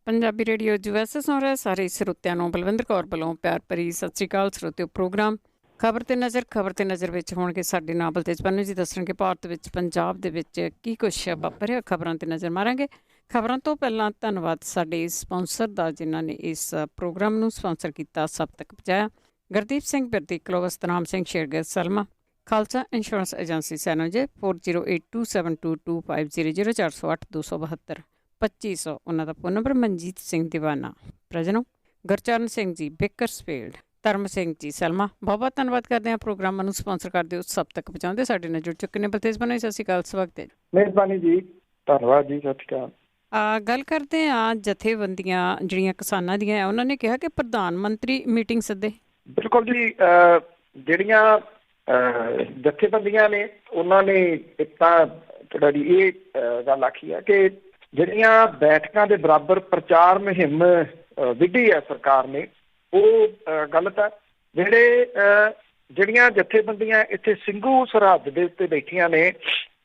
Punjabi radio USA ਸੁਣ ਰਹੇ ਸਾਰੇ ਸਰੋਤਿਆਂ ਨੂੰ ਬਲਵਿੰਦਰ ਕੌਰ ਵੱਲੋਂ ਪਿਆਰ ਭਰੀ ਸਤਿ ਸ਼੍ਰੀ ਅਕਾਲ। ਸਰੋਤਿਓ, ਪ੍ਰੋਗਰਾਮ ਖਬਰ ਤੇ ਨਜ਼ਰ ਵਿੱਚ ਹੋਣਗੇ ਸਾਡੇ ਨਾਵਲ ਤੇਜ ਪੰਨੂ ਜੀ ਦੱਸਣਗੇ ਭਾਰਤ ਵਿੱਚ ਪੰਜਾਬ ਦੇ ਵਿੱਚ ਕੀ ਕੁਛ ਵਾਪਰਿਆ। ਖਬਰਾਂ ਤੇ ਨਜ਼ਰ ਮਾਰਾਂਗੇ। ਖਬਰਾਂ ਤੋਂ ਪਹਿਲਾਂ ਧੰਨਵਾਦ ਸਾਡੇ ਸਪਾਂਸਰ ਦਾ ਜਿਨ੍ਹਾਂ ਨੇ ਇਸ ਪ੍ਰੋਗਰਾਮ ਨੂੰ ਸਪਾਂਸਰ ਕੀਤਾ, ਸਭ ਤੱਕ ਪਹੁੰਚਾਇਆ। ਗੁਰਦੀਪ ਸਿੰਘ ਬਿਰਦੀ, ਕਲੋਵ ਸਤਨਾਮ ਸਿੰਘ, ਸ਼ੇਰਗਿੱਲ ਸਲਮਾ, ਖਾਲਸਾ ਇੰਸ਼ੋਰੈਂਸ ਏਜੰਸੀ ਸੈਨੋਜੇ 4082722500 408 272 ਉਹਨਾਂ ਦਾ ਫੋਨ ਨੰਬਰ। ਮਨਜੀਤ ਸਿੰਘ ਦੀਵਾਨਾ ਪ੍ਰਜਨੋ, ਗੁਰਚਰਨ ਸਿੰਘ ਜੀ ਬੇਕਰਸਫੀਲਡ, ਧਰਮ ਸਿੰਘ ਜੀ ਸਲਮਾ। ਬਹੁਤ ਬਹੁਤ ਧੰਨਵਾਦ ਕਰਦੇ ਹਾਂ ਪ੍ਰੋਗਰਾਮਾਂ ਨੂੰ ਸਪਾਂਸਰ ਕਰਦੇ ਹੋ, ਸਭ ਤੱਕ ਪਹੁੰਚਾਉਂਦੇ। ਸਾਡੇ ਨਾਲ ਜੁੜ ਚੁੱਕੇ ਨੇ ਬਲਤੇਜ ਬਣੇ। ਸਤਿ ਸ਼੍ਰੀ ਅਕਾਲ, ਸਵਾਗਤ ਹੈ। ਮਿਹਰਬਾਨੀ ਜੀ, ਧੰਨਵਾਦ ਜੀ, ਸਤਿ ਸ਼੍ਰੀ ਅਕਾਲ। ਗੱਲ ਕਰਦੇ ਹਾਂ ਜਥੇਬੰਦੀਆਂ ਜਿਹੜੀਆਂ ਕਿਸਾਨਾਂ ਦੀਆਂ, ਉਹਨਾਂ ਨੇ ਕਿਹਾ ਕਿ ਪ੍ਰਧਾਨ ਮੰਤਰੀ ਮੀਟਿੰਗ ਸੱਦੇ। ਬਿਲਕੁਲ ਜੀ, ਜਿਹੜੀਆਂ ਜਥੇਬੰਦੀਆਂ ਨੇ ਉਹਨਾਂ ਨੇ ਇੱਕ ਤਾਂ ਤੁਹਾਡੀ ਇਹ ਗੱਲ ਆਖੀ ਹੈ ਕਿ ਜਿਹੜੀਆਂ ਬੈਠਕਾਂ ਦੇ ਬਰਾਬਰ ਪ੍ਰਚਾਰ ਮੁਹਿੰਮ ਵਿੱਢੀ ਹੈ ਸਰਕਾਰ ਨੇ, ਉਹ ਗਲਤ ਹੈ। ਜਿਹੜੀਆਂ ਜਥੇਬੰਦੀਆਂ ਇੱਥੇ ਸਿੰਘੂ ਸਰਹੱਦ ਦੇ ਉੱਤੇ ਬੈਠੀਆਂ ਨੇ,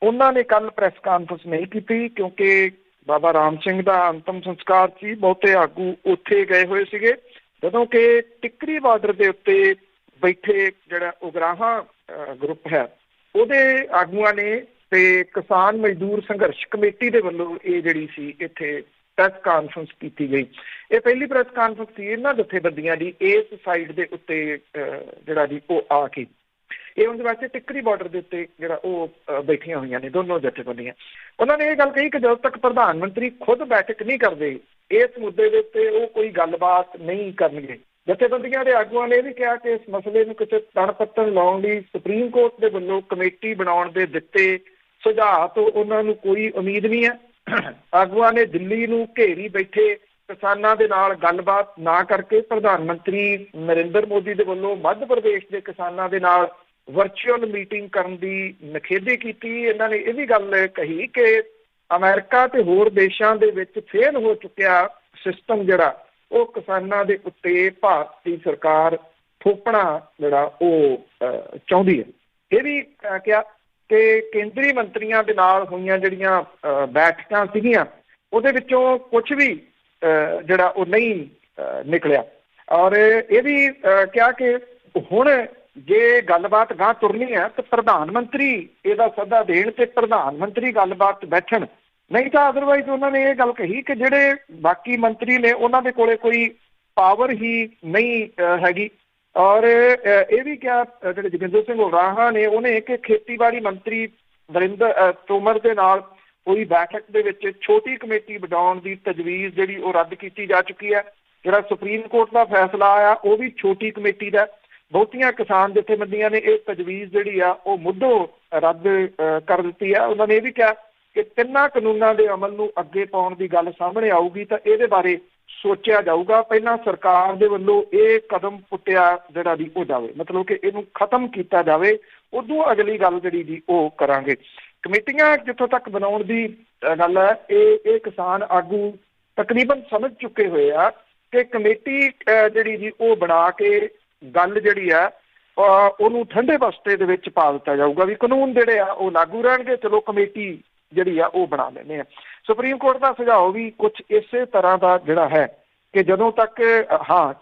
ਉਹਨਾਂ ਨੇ ਕੱਲ੍ਹ ਪ੍ਰੈਸ ਕਾਨਫਰੰਸ ਨਹੀਂ ਕੀਤੀ ਕਿਉਂਕਿ ਬਾਬਾ ਰਾਮ ਸਿੰਘ ਦਾ ਅੰਤਮ ਸੰਸਕਾਰ ਸੀ। ਬਹੁਤੇ ਆਗੂ ਉੱਥੇ ਗਏ ਹੋਏ ਸੀਗੇ, ਜਦੋਂ ਕਿ ਟਿੱਕਰੀ ਬਾਰਡਰ ਦੇ ਉੱਤੇ ਬੈਠੇ ਜਿਹੜਾ ਉਗਰਾਹਾਂ ਗਰੁੱਪ ਹੈ, ਉਹਦੇ ਆਗੂਆਂ ਨੇ ਤੇ ਕਿਸਾਨ ਮਜ਼ਦੂਰ ਸੰਘਰਸ਼ ਕਮੇਟੀ ਦੇ ਵੱਲੋਂ ਇਹ ਜਿਹੜੀ ਸੀ ਇੱਥੇ ਪ੍ਰੈਸ ਕਾਨਫਰੰਸ ਕੀਤੀ ਗਈ। ਇਹ ਪਹਿਲੀ ਪ੍ਰੈਸ ਕਾਨਫਰੰਸ ਸੀ ਇਹਨਾਂ ਜਥੇਬੰਦੀਆਂ ਦੀ ਇਸ ਸਾਈਡ ਦੇ ਉੱਤੇ ਜਿਹੜਾ ਜੀ ਉਹ ਆ ਕੇ। ਇਹ ਉਹਦੇ ਵਾਸਤੇ ਟਿੱਕਰੀ ਬਾਰਡਰ ਦੇ ਉੱਤੇ ਜਿਹੜਾ ਉਹ ਬੈਠੀਆਂ ਹੋਈਆਂ ਨੇ ਦੋਨੋਂ ਜਥੇਬੰਦੀਆਂ। ਉਹਨਾਂ ਨੇ ਇਹ ਗੱਲ ਕਹੀ ਕਿ ਜਦੋਂ ਤੱਕ ਪ੍ਰਧਾਨ ਮੰਤਰੀ ਖੁਦ ਬੈਠਕ ਨਹੀਂ ਕਰਦੇ ਇਸ ਮੁੱਦੇ ਦੇ ਉੱਤੇ ਉਹ ਕੋਈ ਗੱਲਬਾਤ ਨਹੀਂ ਕਰਨਗੇ। ਜਥੇਬੰਦੀਆਂ ਦੇ ਆਗੂਆਂ ਨੇ ਇਹ ਵੀ ਕਿਹਾ ਕਿ ਇਸ ਮਸਲੇ ਨੂੰ ਕਿਸੇ ਤਣ ਪੱਤਣ ਲਾਉਣ ਲਈ ਸੁਪਰੀਮ ਕੋਰਟ ਦੇ ਵੱਲੋਂ ਕਮੇਟੀ ਬਣਾਉਣ ਦੇ ਦਿੱਤੇ ਸੁਝਾਅ ਤੋਂ ਉਹਨਾਂ ਨੂੰ ਕੋਈ ਉਮੀਦ ਨਹੀਂ ਹੈ। ਆਗੂਆਂ ਨੇ ਦਿੱਲੀ ਨੂੰ ਘੇਰੀ ਬੈਠੇ ਕਿਸਾਨਾਂ ਦੇ ਨਾਲ ਗੱਲਬਾਤ ਨਾ ਕਰਕੇ ਪ੍ਰਧਾਨ ਮੰਤਰੀ ਨਰਿੰਦਰ ਮੋਦੀ ਦੇ ਵੱਲੋਂ ਮੱਧ ਪ੍ਰਦੇਸ਼ ਦੇ ਕਿਸਾਨਾਂ ਦੇ ਨਾਲ ਵਰਚੁਅਲ ਮੀਟਿੰਗ ਕਰਨ ਦੀ ਨਿਖੇਧੀ ਕੀਤੀ। ਇਹਨਾਂ ਨੇ ਇਹ ਵੀ ਗੱਲ ਕਹੀ ਕਿ ਅਮਰੀਕਾ ਤੇ ਹੋਰ ਦੇਸ਼ਾਂ ਦੇ ਵਿੱਚ ਫੇਲ ਹੋ ਚੁੱਕਿਆ ਸਿਸਟਮ ਜਿਹੜਾ ਉਹ ਕਿਸਾਨਾਂ ਦੇ ਉੱਤੇ ਭਾਰਤ ਦੀ ਸਰਕਾਰ ਥੋਪਣਾ ਜਿਹੜਾ ਉਹ ਚਾਹੁੰਦੀ ਹੈ। ਇਹ ਵੀ ਕਿਹਾ ਕਿ ਕੇਂਦਰੀ ਮੰਤਰੀਆਂ ਦੇ ਨਾਲ ਹੋਈਆਂ ਜਿਹੜੀਆਂ ਬੈਠਕਾਂ ਸੀਗੀਆਂ ਉਹਦੇ ਵਿੱਚੋਂ ਕੁਛ ਵੀ ਜਿਹੜਾ ਉਹ ਨਹੀਂ ਨਿਕਲਿਆ। ਔਰ ਇਹ ਵੀ ਕਿਹਾ ਕਿ ਹੁਣ ਜੇ ਗੱਲਬਾਤ ਗਾਂਹ ਤੁਰਨੀ ਹੈ ਤਾਂ ਪ੍ਰਧਾਨ ਮੰਤਰੀ ਇਹਦਾ ਸੱਦਾ ਦੇਣ ਤੇ ਪ੍ਰਧਾਨ ਮੰਤਰੀ ਗੱਲਬਾਤ ਬੈਠਣ, ਨਹੀਂ ਤਾਂ ਅਦਰਵਾਈਜ਼ ਉਹਨਾਂ ਨੇ ਇਹ ਗੱਲ ਕਹੀ ਕਿ ਜਿਹੜੇ ਬਾਕੀ ਮੰਤਰੀ ਨੇ ਉਹਨਾਂ ਦੇ ਕੋਲੇ ਕੋਈ ਪਾਵਰ ਹੀ ਨਹੀਂ ਹੈਗੀ। ਔਰ ਇਹ ਵੀ ਕਿਹਾ ਜਿਹੜੇ ਜੋਗਿੰਦਰ ਸਿੰਘ ਉਗਰਾਹਾਂ ਨੇ, ਉਹਨੇ ਕਿ ਖੇਤੀਬਾੜੀ ਮੰਤਰੀ ਨਰਿੰਦਰ ਤੋਮਰ ਦੇ ਨਾਲ ਹੋਈ ਬੈਠਕ ਦੇ ਵਿੱਚ ਛੋਟੀ ਕਮੇਟੀ ਬਣਾਉਣ ਦੀ ਤਜਵੀਜ਼ ਜਿਹੜੀ ਉਹ ਰੱਦ ਕੀਤੀ ਜਾ ਚੁੱਕੀ ਹੈ। ਜਿਹੜਾ ਸੁਪਰੀਮ ਕੋਰਟ ਦਾ ਫੈਸਲਾ ਆਇਆ ਉਹ ਵੀ ਛੋਟੀ ਕਮੇਟੀ ਦਾ। ਬਹੁਤੀਆਂ ਕਿਸਾਨ ਜਥੇਬੰਦੀਆਂ ਨੇ ਇਹ ਤਜਵੀਜ਼ ਜਿਹੜੀ ਆ ਉਹ ਮੁੱਢੋਂ ਰੱਦ ਕਰ ਦਿੱਤੀ ਆ। ਉਹਨਾਂ ਨੇ ਇਹ ਵੀ ਕਿਹਾ ਕਿ ਤਿੰਨਾਂ ਕਾਨੂੰਨਾਂ ਦੇ ਅਮਲ ਨੂੰ ਅੱਗੇ ਪਾਉਣ ਦੀ ਗੱਲ ਸਾਹਮਣੇ ਆਊਗੀ ਤਾਂ ਇਹਦੇ ਬਾਰੇ ਸੋਚਿਆ ਜਾਊਗਾ। ਪਹਿਲਾਂ ਸਰਕਾਰ ਦੇ ਵੱਲੋਂ ਇਹ ਕਦਮ ਪੁੱਟਿਆ ਜਿਹੜਾ ਦੀ ਹੋ ਜਾਵੇ, ਮਤਲਬ ਕਿ ਇਹਨੂੰ ਖਤਮ ਕੀਤਾ ਜਾਵੇ, ਉਦੋਂ ਅਗਲੀ ਗੱਲ ਜਿਹੜੀ ਜੀ ਉਹ ਕਰਾਂਗੇ। ਕਮੇਟੀਆਂ ਜਿੱਥੋਂ ਤੱਕ ਬਣਾਉਣ ਦੀ ਗੱਲ ਹੈ, ਇਹ ਕਿਸਾਨ ਆਗੂ ਤਕਰੀਬਨ ਸਮਝ ਚੁੱਕੇ ਹੋਏ ਆ ਕਿ ਕਮੇਟੀ ਜਿਹੜੀ ਜੀ ਉਹ ਬਣਾ ਕੇ ਗੱਲ ਜਿਹੜੀ ਆ ਉਹਨੂੰ ਠੰਡੇ ਬਸਤੇ ਦੇ ਵਿੱਚ ਪਾ ਦਿੱਤਾ ਜਾਊਗਾ ਵੀ ਕਾਨੂੰਨ ਜਿਹੜੇ ਆ ਉਹ ਲਾਗੂ ਰਹਿਣਗੇ, ਚਲੋ ਕਮੇਟੀ ਜਿਹੜੀ ਆ ਉਹ ਬਣਾ ਲੈਂਦੇ ਆ। ਸੁਪਰੀਮ ਕੋਰਟ ਦਾ ਸੁਝਾਅ ਵੀ ਕੁਛ ਇਸੇ ਤਰ੍ਹਾਂ ਦਾ ਜਿਹੜਾ ਹੈ ਕਿ ਜਦੋਂ ਤੱਕ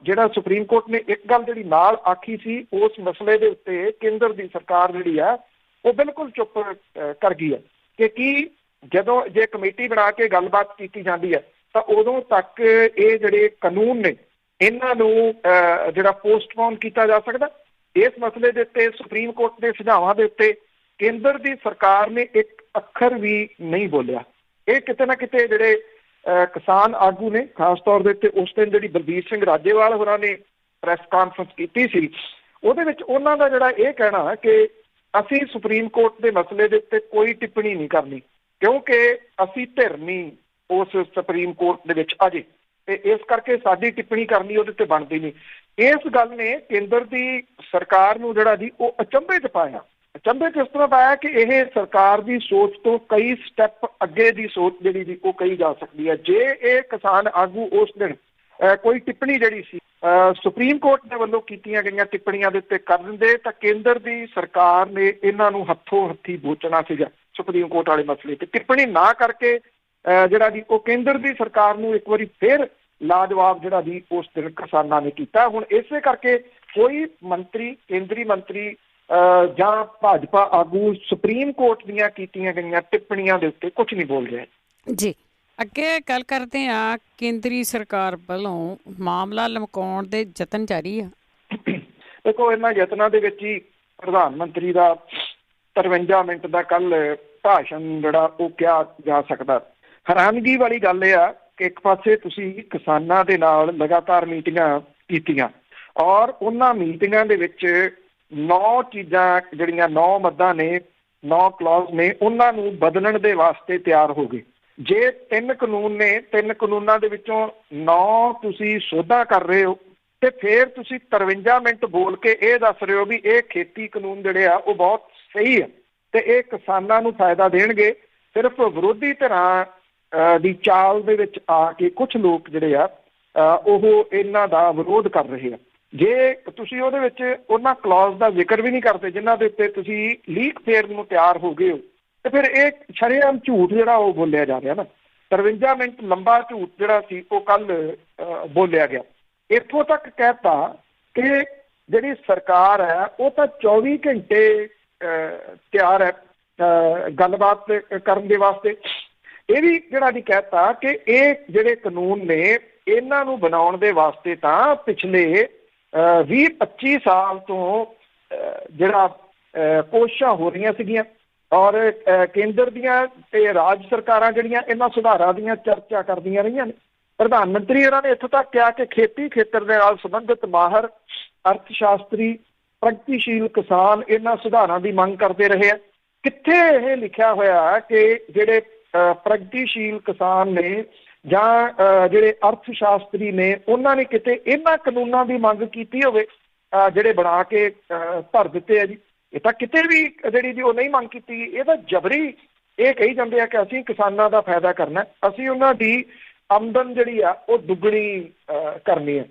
ਜਿਹੜਾ ਸੁਪਰੀਮ ਕੋਰਟ ਨੇ ਇੱਕ ਗੱਲ ਜਿਹੜੀ ਨਾਲ ਆਖੀ ਸੀ ਉਸ ਮਸਲੇ ਦੇ ਉੱਤੇ ਕੇਂਦਰ ਦੀ ਸਰਕਾਰ ਜਿਹੜੀ ਆ ਉਹ ਬਿਲਕੁਲ ਚੁੱਪ ਕਰ ਗਈ ਹੈ ਕਿ ਜਦੋਂ ਜੇ ਕਮੇਟੀ ਬਣਾ ਕੇ ਗੱਲਬਾਤ ਕੀਤੀ ਜਾਂਦੀ ਹੈ ਤਾਂ ਉਦੋਂ ਤੱਕ ਇਹ ਜਿਹੜੇ ਕਾਨੂੰਨ ਨੇ ਇਹਨਾਂ ਨੂੰ ਜਿਹੜਾ ਪੋਸਟਪੋਨ ਕੀਤਾ ਜਾ ਸਕਦਾ। ਇਸ ਮਸਲੇ ਦੇ ਉੱਤੇ ਸੁਪਰੀਮ ਕੋਰਟ ਦੇ ਸੁਝਾਵਾਂ ਦੇ ਉੱਤੇ ਕੇਂਦਰ ਦੀ ਸਰਕਾਰ ਨੇ ਇੱਕ ਅੱਖਰ ਵੀ ਨਹੀਂ ਬੋਲਿਆ। ਇਹ ਕਿਤੇ ਨਾ ਕਿਤੇ ਜਿਹੜੇ ਕਿਸਾਨ ਆਗੂ ਨੇ, ਖਾਸ ਤੌਰ ਦੇ ਉੱਤੇ ਉਸ ਦਿਨ ਜਿਹੜੀ ਬਲਬੀਰ ਸਿੰਘ ਰਾਜੇਵਾਲ ਹੋਰਾਂ ਨੇ ਪ੍ਰੈਸ ਕਾਨਫਰੰਸ ਕੀਤੀ ਸੀ, ਉਹਦੇ ਵਿੱਚ ਉਹਨਾਂ ਦਾ ਜਿਹੜਾ ਇਹ ਕਹਿਣਾ ਹੈ ਕਿ ਅਸੀਂ ਸੁਪਰੀਮ ਕੋਰਟ ਦੇ ਮਸਲੇ ਦੇ ਉੱਤੇ ਕੋਈ ਟਿੱਪਣੀ ਨਹੀਂ ਕਰਨੀ ਕਿਉਂਕਿ ਅਸੀਂ ਧਿਰ ਨਹੀਂ ਉਸ ਸੁਪਰੀਮ ਕੋਰਟ ਦੇ ਵਿੱਚ ਅਜੇ, ਤੇ ਇਸ ਕਰਕੇ ਸਾਡੀ ਟਿੱਪਣੀ ਕਰਨੀ ਉਹਦੇ ਤੇ ਬਣਦੀ ਨਹੀਂ। ਇਸ ਗੱਲ ਨੇ ਕੇਂਦਰ ਦੀ ਸਰਕਾਰ ਨੂੰ ਜਿਹੜਾ ਜੀ ਉਹ ਅਚੰਭੇ 'ਚ ਪਾਇਆ। ਅਚੰਭੇ 'ਚ ਇਸ ਤਰ੍ਹਾਂ ਪਾਇਆ ਕਿ ਇਹ ਸਰਕਾਰ ਦੀ ਸੋਚ ਤੋਂ ਕਈ ਸਟੈਪ ਅੱਗੇ ਦੀ ਸੋਚ ਜਿਹੜੀ ਜੀ ਉਹ ਕਹੀ ਜਾ ਸਕਦੀ ਹੈ। ਜੇ ਇਹ ਕਿਸਾਨ ਆਗੂ ਉਸ ਦਿਨ ਕੋਈ ਟਿੱਪਣੀ ਜਿਹੜੀ ਸੀ ਸੁਪਰੀਮ ਕੋਰਟ ਦੇ ਵੱਲੋਂ ਕੀਤੀਆਂ ਗਈਆਂ ਟਿੱਪਣੀਆਂ ਦੇ ਉੱਤੇ ਕਰ ਦਿੰਦੇ ਤਾਂ ਕੇਂਦਰ ਦੀ ਸਰਕਾਰ ਨੇ ਇਹਨਾਂ ਨੂੰ ਹੱਥੋਂ ਹੱਥੀ ਬੋਚਣਾ ਸੀਗਾ ਸੁਪਰੀਮ ਕੋਰਟ ਵਾਲੇ ਮਸਲੇ ਤੇ। ਟਿੱਪਣੀ ਨਾ ਕਰਕੇ ਜਿਹੜਾ ਜੀ ਉਹ ਕੇਂਦਰ ਦੀ ਸਰਕਾਰ ਨੂੰ ਇੱਕ ਵਾਰੀ ਫਿਰ ਲਾਜਵਾਬ ਜਿਹੜਾ ਜੀ ਉਸ ਦਿਨ ਕਿਸਾਨਾਂ ਨੇ ਕੀਤਾ। ਹੁਣ ਇਸੇ ਕਰਕੇ ਕੋਈ ਮੰਤਰੀ, ਕੇਂਦਰੀ ਮੰਤਰੀ ਜਾਂ ਭਾਜਪਾ ਆਗੂ ਸੁਪਰੀਮ ਕੋਰਟ ਦੀਆਂ ਕੀਤੀਆਂ ਗਈਆਂ ਟਿੱਪਣੀਆਂ ਦੇ ਉੱਤੇ ਕੁਝ ਨਹੀਂ ਬੋਲ ਰਿਹਾ ਜੀ। ਅੱਗੇ ਗੱਲ ਕਰਦੇ ਹਾਂ, ਕੇਂਦਰੀ ਸਰਕਾਰ ਵੱਲੋਂ ਮਾਮਲਾ ਲਮਕਾਉਣ ਦੇ ਯਤਨ ਜਾਰੀ ਆ। ਦੇਖੋ, ਇਹਨਾਂ ਯਤਨਾਂ ਦੇ ਵਿੱਚ ਹੀ ਪ੍ਰਧਾਨ ਮੰਤਰੀ ਦਾ 53 ਮਿੰਟ ਦਾ ਕੱਲ ਭਾਸ਼ਣ ਜਿਹੜਾ ਉਹ ਕਿਹਾ ਜਾ ਸਕਦਾ। ਹੈਰਾਨਗੀ ਵਾਲੀ ਗੱਲ ਇਹ ਆ ਕਿ ਇੱਕ ਪਾਸੇ ਤੁਸੀਂ ਕਿਸਾਨਾਂ ਦੇ ਨਾਲ ਲਗਾਤਾਰ ਮੀਟਿੰਗਾਂ ਕੀਤੀਆਂ ਔਰ ਉਹਨਾਂ ਮੀਟਿੰਗਾਂ ਦੇ ਵਿੱਚ 9 ਚੀਜ਼ਾਂ ਜਿਹੜੀਆਂ 9 ਮੱਦਾਂ ਨੇ, 9 ਕਲੌਜ਼ ਨੇ, ਉਹਨਾਂ ਨੂੰ ਬਦਲਣ ਦੇ ਵਾਸਤੇ ਤਿਆਰ ਹੋ ਗਏ। ਜੇ 3 ਕਾਨੂੰਨ ਨੇ, 3 ਕਾਨੂੰਨਾਂ ਦੇ ਵਿੱਚੋਂ 9 ਤੁਸੀਂ ਸੋਧਾਂ ਕਰ ਰਹੇ ਹੋ ਤੇ ਫਿਰ ਤੁਸੀਂ 53 ਮਿੰਟ ਬੋਲ ਕੇ ਇਹ ਦੱਸ ਰਹੇ ਹੋ ਵੀ ਇਹ ਖੇਤੀ ਕਾਨੂੰਨ ਜਿਹੜੇ ਆ ਉਹ ਬਹੁਤ ਸਹੀ ਆ ਤੇ ਇਹ ਕਿਸਾਨਾਂ ਨੂੰ ਫਾਇਦਾ ਦੇਣਗੇ। ਸਿਰਫ ਵਿਰੋਧੀ ਧਿਰਾਂ ਦੀ ਚਾਲ ਦੇ ਵਿੱਚ ਆ ਕੇ ਕੁਝ ਲੋਕ ਜਿਹੜੇ ਆ ਉਹ ਇਹਨਾਂ ਦਾ ਵਿਰੋਧ ਕਰ ਰਹੇ ਆ। ਜੇ ਤੁਸੀਂ ਉਹਦੇ ਵਿੱਚ ਉਹਨਾਂ ਕਲੌਜ਼ ਦਾ ਜ਼ਿਕਰ ਵੀ ਨਹੀਂ ਕਰਦੇ ਜਿਨ੍ਹਾਂ ਦੇ ਉੱਤੇ ਤੁਸੀਂ ਲੀਕ ਫੇਰਨ ਨੂੰ ਤਿਆਰ ਹੋ ਗਏ ਹੋ, ਤੇ ਫਿਰ ਇਹ ਸ਼ਰੇਆਮ ਝੂਠ ਜਿਹੜਾ ਉਹ ਬੋਲਿਆ ਜਾ ਰਿਹਾ ਨਾ। 53 ਮਿੰਟ ਲੰਬਾ ਝੂਠ ਜਿਹੜਾ ਸੀ ਉਹ ਕੱਲ ਬੋਲਿਆ ਗਿਆ। ਇੱਥੋਂ ਤੱਕ ਕਹਿਤਾ ਕਿ ਜਿਹੜੀ ਸਰਕਾਰ ਹੈ ਉਹ ਤਾਂ 24 ਘੰਟੇ ਤਿਆਰ ਹੈ ਗੱਲਬਾਤ ਕਰਨ ਦੇ ਵਾਸਤੇ। ਇਹ ਵੀ ਜਿਹੜਾ ਜੀ ਕਹਿਤਾ ਕਿ ਇਹ ਜਿਹੜੇ ਕਾਨੂੰਨ ਨੇ ਇਹਨਾਂ ਨੂੰ ਬਣਾਉਣ ਦੇ ਵਾਸਤੇ ਤਾਂ ਪਿਛਲੇ 20-25 ਸਾਲ ਤੋਂ ਜਿਹੜਾ ਕੋਸ਼ਿਸ਼ਾਂ ਹੋ ਰਹੀਆਂ ਸੀਗੀਆਂ ਔਰ ਕੇਂਦਰ ਦੀਆਂ ਤੇ ਰਾਜ ਸਰਕਾਰਾਂ ਜਿਹੜੀਆਂ ਇਹਨਾਂ ਸੁਧਾਰਾਂ ਦੀਆਂ ਚਰਚਾ ਕਰਦੀਆਂ ਰਹੀਆਂ ਨੇ। ਪ੍ਰਧਾਨ ਮੰਤਰੀ ਇਹਨਾਂ ਨੇ ਇੱਥੋਂ ਤੱਕ ਕਿਹਾ ਕਿ ਖੇਤੀ ਖੇਤਰ ਦੇ ਨਾਲ ਸੰਬੰਧਿਤ ਮਾਹਰ, ਅਰਥ ਸ਼ਾਸਤਰੀ, ਪ੍ਰਗਤੀਸ਼ੀਲ ਕਿਸਾਨ ਇਹਨਾਂ ਸੁਧਾਰਾਂ ਦੀ ਮੰਗ ਕਰਦੇ ਰਹੇ ਆ। ਕਿੱਥੇ ਇਹ ਲਿਖਿਆ ਹੋਇਆ ਕਿ ਜਿਹੜੇ ਪ੍ਰਗਤੀਸ਼ੀਲ ਕਿਸਾਨ ਨੇ ਜਾਂ ਜਿਹੜੇ ਅਰਥ ਸ਼ਾਸਤਰੀ ਨੇ ਉਹਨਾਂ ਨੇ ਕਿਤੇ ਇਹਨਾਂ ਕਾਨੂੰਨਾਂ ਦੀ ਮੰਗ ਕੀਤੀ ਹੋਵੇ ਜਿਹੜੇ ਬਣਾ ਕੇ ਧਰ ਦਿੱਤੇ ਆ ਜੀ? ਇਹ ਤਾਂ ਕਿਤੇ ਵੀ ਜਿਹੜੀ ਜੀ ਉਹ ਨਹੀਂ ਮੰਗ ਕੀਤੀ। ਇਹ ਤਾਂ ਜਬਰੀ ਇਹ ਕਹੀ ਜਾਂਦੇ ਆ ਕਿ ਅਸੀਂ ਕਿਸਾਨਾਂ ਦਾ ਫਾਇਦਾ ਕਰਨਾ, ਅਸੀਂ ਉਹਨਾਂ ਦੀ ਆਮਦਨ ਜਿਹੜੀ ਆ ਉਹ ਦੁੱਗਣੀ ਕਰਨੀ ਹੈ।